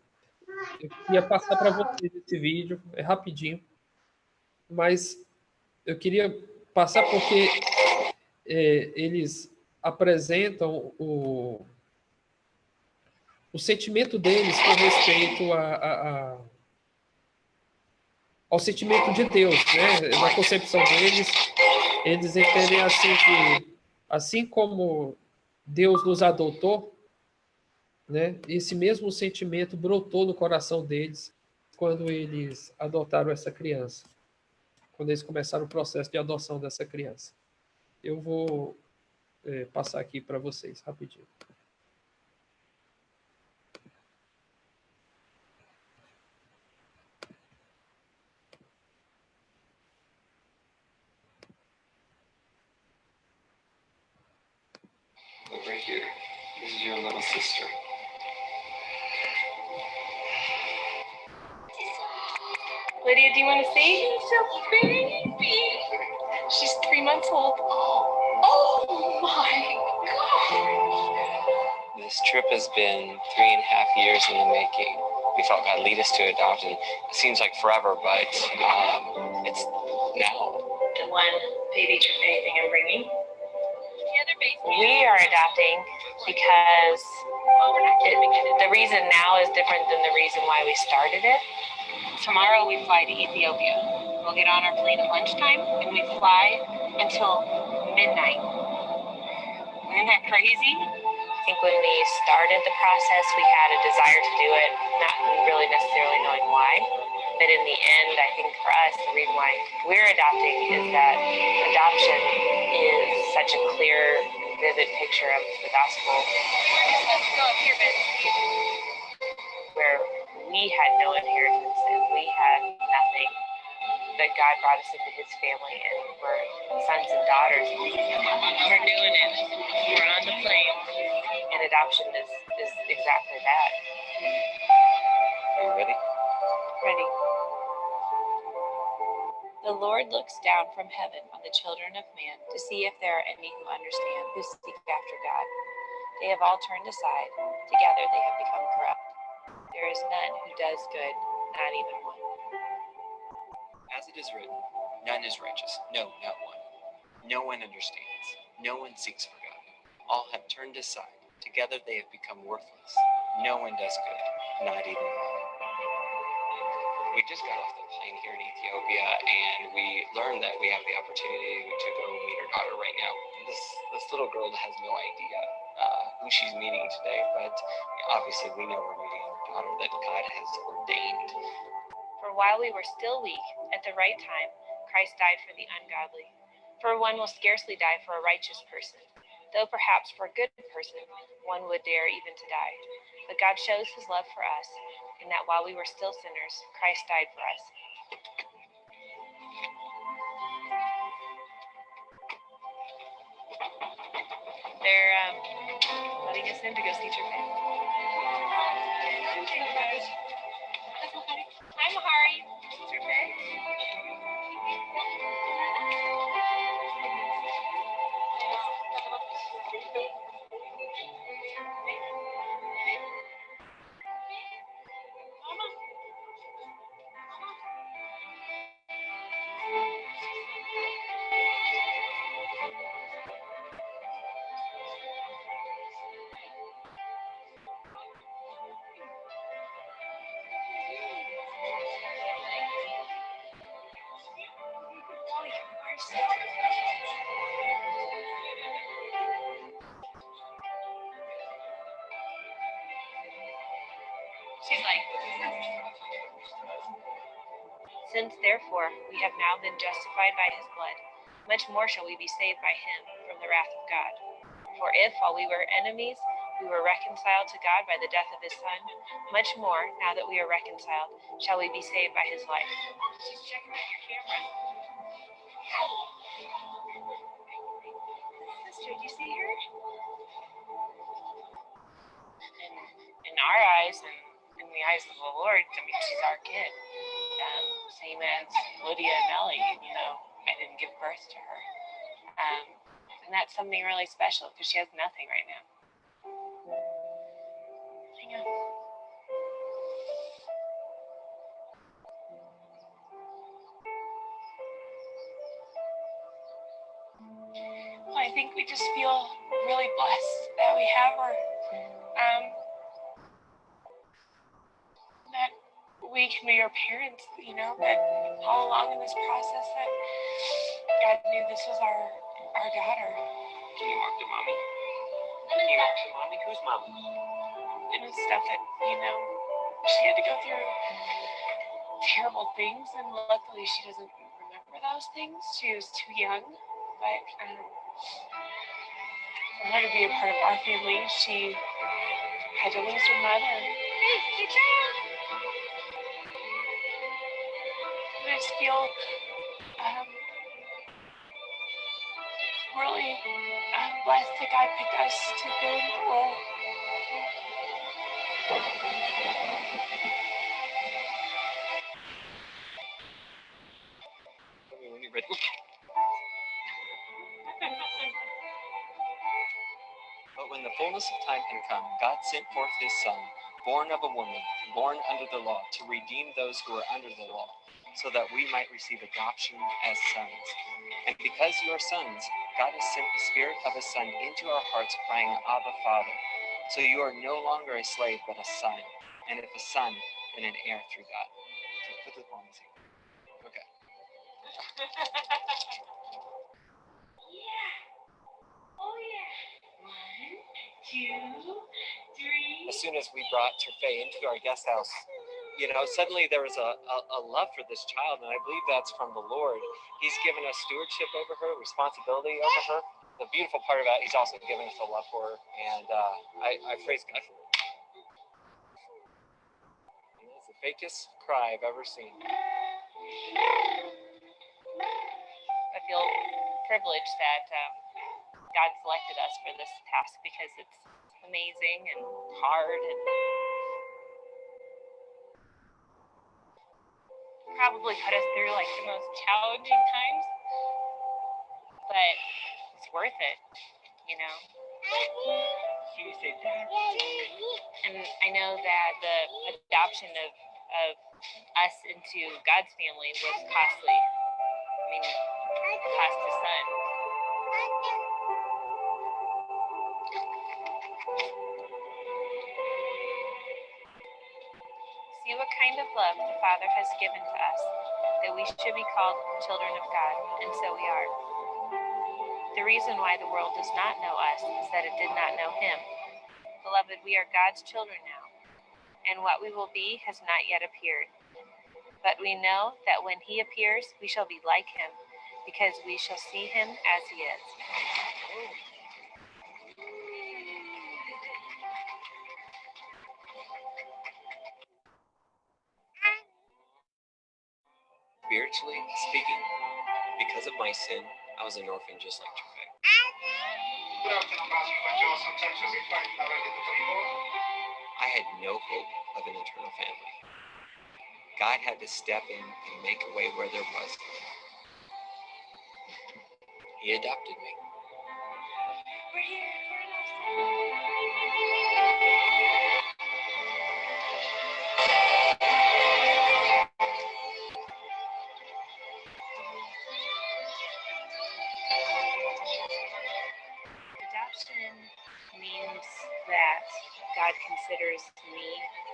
Eu queria passar para vocês esse vídeo, é rapidinho, mas eu queria passar porque eles apresentam o sentimento deles com respeito ao sentimento de Deus, né? Na concepção deles, eles entendem assim que, assim como Deus nos adotou, né? Esse mesmo sentimento brotou no coração deles quando eles adotaram essa criança, quando eles começaram o processo de adoção dessa criança. Eu vou passar aqui para vocês rapidinho. Over here. This is your little sister. Lydia, do you want to see? She's a baby. She's 3 months old. Oh my God. This trip has been 3.5 years in the making. We felt God lead us to adopt, and it seems like forever, but it's now. The one baby trip anything I'm bringing. We are adopting because the reason now is different than the reason why we started it. Tomorrow we fly to Ethiopia. We'll get on our plane at lunchtime and we fly until midnight. Isn't that crazy? I think when we started the process, we had a desire to do it, not really necessarily knowing why. But in the end, I think for us, the reason why we're adopting is that adoption is such a clear, vivid picture of the gospel. Let's go up here, Ben. Where we had no inheritance and we had nothing, but God brought us into his family and we're sons and daughters. We're doing it. We're on the plane. And adoption is exactly that. Are you ready? Ready. The Lord looks down from heaven on the children of man to see if there are any who understand, who seek after God. They have all turned aside. Together they have become corrupt. There is none who does good, not even one. As it is written, none is righteous, no, not one. No one understands, no one seeks for God. All have turned aside. Together they have become worthless. No one does good, not even one. We just got off the plane here in Ethiopia, and we learned that we have the opportunity to go meet our daughter right now. This little girl has no idea who she's meeting today, but obviously we know we're meeting daughter that God has ordained. For while we were still weak, at the right time, Christ died for the ungodly. For one will scarcely die for a righteous person, though perhaps for a good person one would dare even to die. But God shows his love for us, in that while we were still sinners, Christ died for us. They're letting us in to go see Trepay. Hi, Mahari. Trepay. She's like, since therefore we have now been justified by his blood, much more shall we be saved by him from the wrath of God. For if, while we were enemies, we were reconciled to God by the death of his Son, much more, now that we are reconciled, shall we be saved by his life. She's checking out your camera. Sister, do you see her? In our eyes, and in the eyes of the Lord, I mean, she's our kid. Same as Lydia and Ellie, you know, I didn't give birth to her. And that's something really special because she has nothing right now. Hang on. Well, I think we just feel really blessed that we have her. That we can be her parents, you know, that all along in this process that God knew this was our daughter. Can you walk to mommy? Can you walk to mommy? Who's mommy? And it's stuff that, you know, she had to go through terrible things, and luckily she doesn't remember those things. She was too young, but for her to be a part of our family, she had to lose her mother. Hey, good job! I just feel really blessed that God picked us to fill in the role. When you're ready. But when the fullness of time had come, God sent forth his Son, born of a woman, born under the law, to redeem those who were under the law, so that we might receive adoption as sons. And because you are sons, God has sent the Spirit of his Son into our hearts, crying, Abba, Father. So you are no longer a slave, but a son. And if a son, then an heir through God. So put the palms here. Okay. As soon as we brought Trepay into our guest house, you know, suddenly there was a love for this child, and I believe that's from the Lord. He's given us stewardship over her, responsibility over her. The beautiful part about it, he's also given us a love for her, and I praise God for it. And that's the fakest cry I've ever seen. I feel privileged that God selected us for this task because it's amazing and hard and probably put us through like the most challenging times, but it's worth it, you know. Can you say that? And I know that the adoption of us into God's family was costly. I mean, it cost his son. See what kind of love the Father has given to us, that we should be called children of God, and so we are. The reason why the world does not know us is that it did not know him. Beloved, we are God's children now, and what we will be has not yet appeared. But we know that when he appears, we shall be like him, because we shall see him as he is. Spiritually speaking, because of my sin, I was an orphan just like Jafet. I had no hope of an eternal family. God had to step in and make a way where there was. He adopted me. Adoption means that God considers me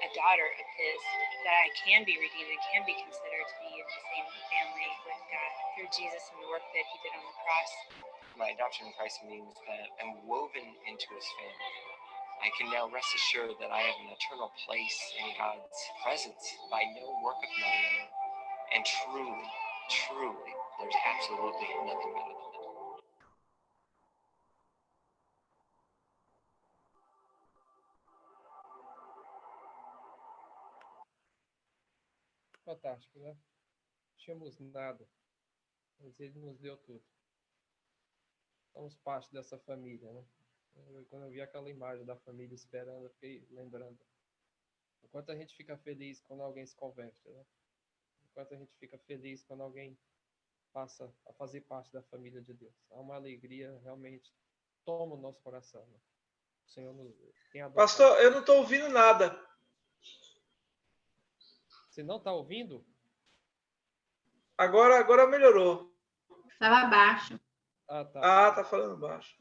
a daughter of his, that I can be redeemed and can be considered to be in the same family with God through Jesus and the work that he did on the cross. My adoption in Christ means that I'm woven into his family. I can now rest assured that I have an eternal place in God's presence by no work of my own. And truly, truly, there's absolutely nothing better than it. Fantástico, né? Tínhamos nada, mas ele nos deu tudo. Somos parte dessa família, né? Quando eu vi aquela imagem da família esperando, eu fiquei lembrando. Enquanto a gente fica feliz quando alguém se converte, né? Enquanto a gente fica feliz quando alguém passa a fazer parte da família de Deus. Há uma alegria realmente toma o nosso coração, né? O Senhor nos tem adotado. Pastor, eu não estou ouvindo nada. Você não está ouvindo? Agora melhorou. Estava baixo. Ah, tá. Tá falando baixo.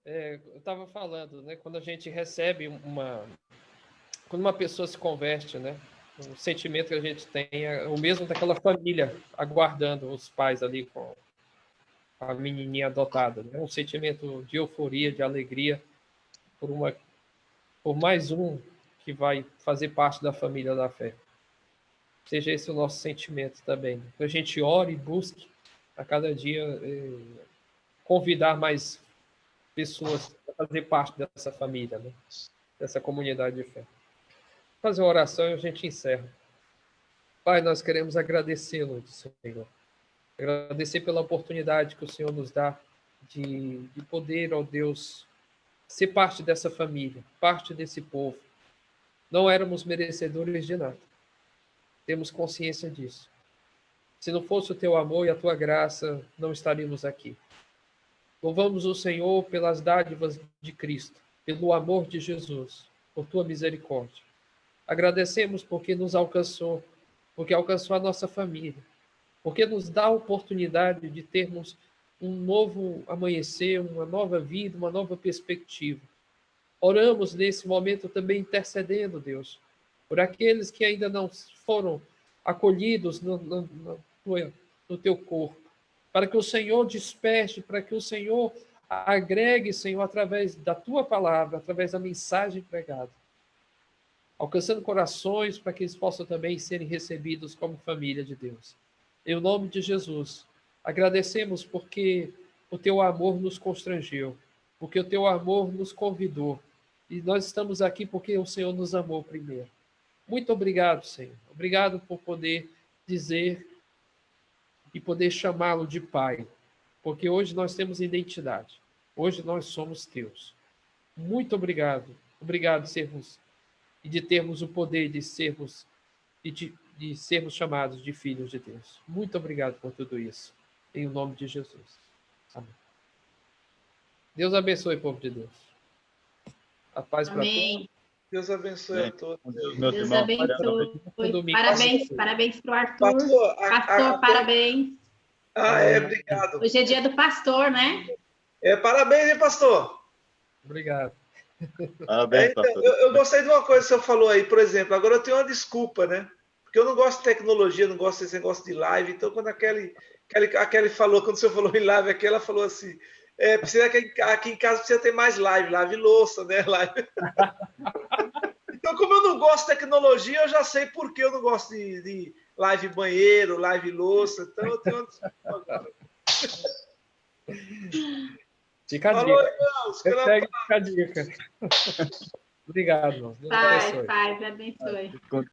Eu estava falando, né? Quando a gente recebe quando uma pessoa se converte, né? O sentimento que a gente tem é o mesmo daquela família aguardando os pais ali com a menininha adotada, né? Um sentimento de euforia, de alegria por mais um que vai fazer parte da família da fé. Seja esse o nosso sentimento também. Que a gente ore e busque a cada dia convidar mais pessoas a fazer parte dessa família, né? Dessa comunidade de fé. Vou fazer uma oração e a gente encerra. Pai, nós queremos agradecê-lo, Senhor. Agradecer pela oportunidade que o Senhor nos dá de poder, ó Deus, ser parte dessa família, parte desse povo. Não éramos merecedores de nada. Temos consciência disso. Se não fosse o teu amor e a tua graça, não estaríamos aqui. Louvamos o Senhor pelas dádivas de Cristo, pelo amor de Jesus, por tua misericórdia. Agradecemos porque nos alcançou, porque alcançou a nossa família, porque nos dá a oportunidade de termos um novo amanhecer, uma nova vida, uma nova perspectiva. Oramos nesse momento também intercedendo, Deus, por aqueles que ainda não foram acolhidos no teu corpo, para que o Senhor desperte, para que o Senhor agregue, Senhor, através da tua palavra, através da mensagem pregada, alcançando corações para que eles possam também serem recebidos como família de Deus. Em nome de Jesus, agradecemos porque o teu amor nos constrangeu, porque o teu amor nos convidou, e nós estamos aqui porque o Senhor nos amou primeiro. Muito obrigado, Senhor. Obrigado por poder dizer e poder chamá-lo de Pai, porque hoje nós temos identidade. Hoje nós somos teus. Muito obrigado. Obrigado de termos o poder de sermos de sermos chamados de filhos de Deus. Muito obrigado por tudo isso. Em nome de Jesus. Amém. Deus abençoe o povo de Deus. A paz para todos. Deus abençoe a todos. Deus abençoe. Parabéns para o Arthur. Pastor, parabéns. Obrigado. Hoje é dia do pastor, né? Parabéns, hein, pastor? Obrigado. Parabéns, então, eu gostei de uma coisa que você falou aí, por exemplo. Agora eu tenho uma desculpa, né? Porque eu não gosto de tecnologia, não gosto desse negócio de live. Então, quando a Kelly falou, quando você falou em live aqui, ela falou assim, Precisa aqui em casa precisa ter mais live louça, né? Então, como eu não gosto de tecnologia, eu já sei por que eu não gosto de live banheiro, live louça. Então, eu tenho agora. Fica a Falou, dica. irmãos. Segue a dica. Obrigado, irmão. Deus abençoe. Paz, abençoe.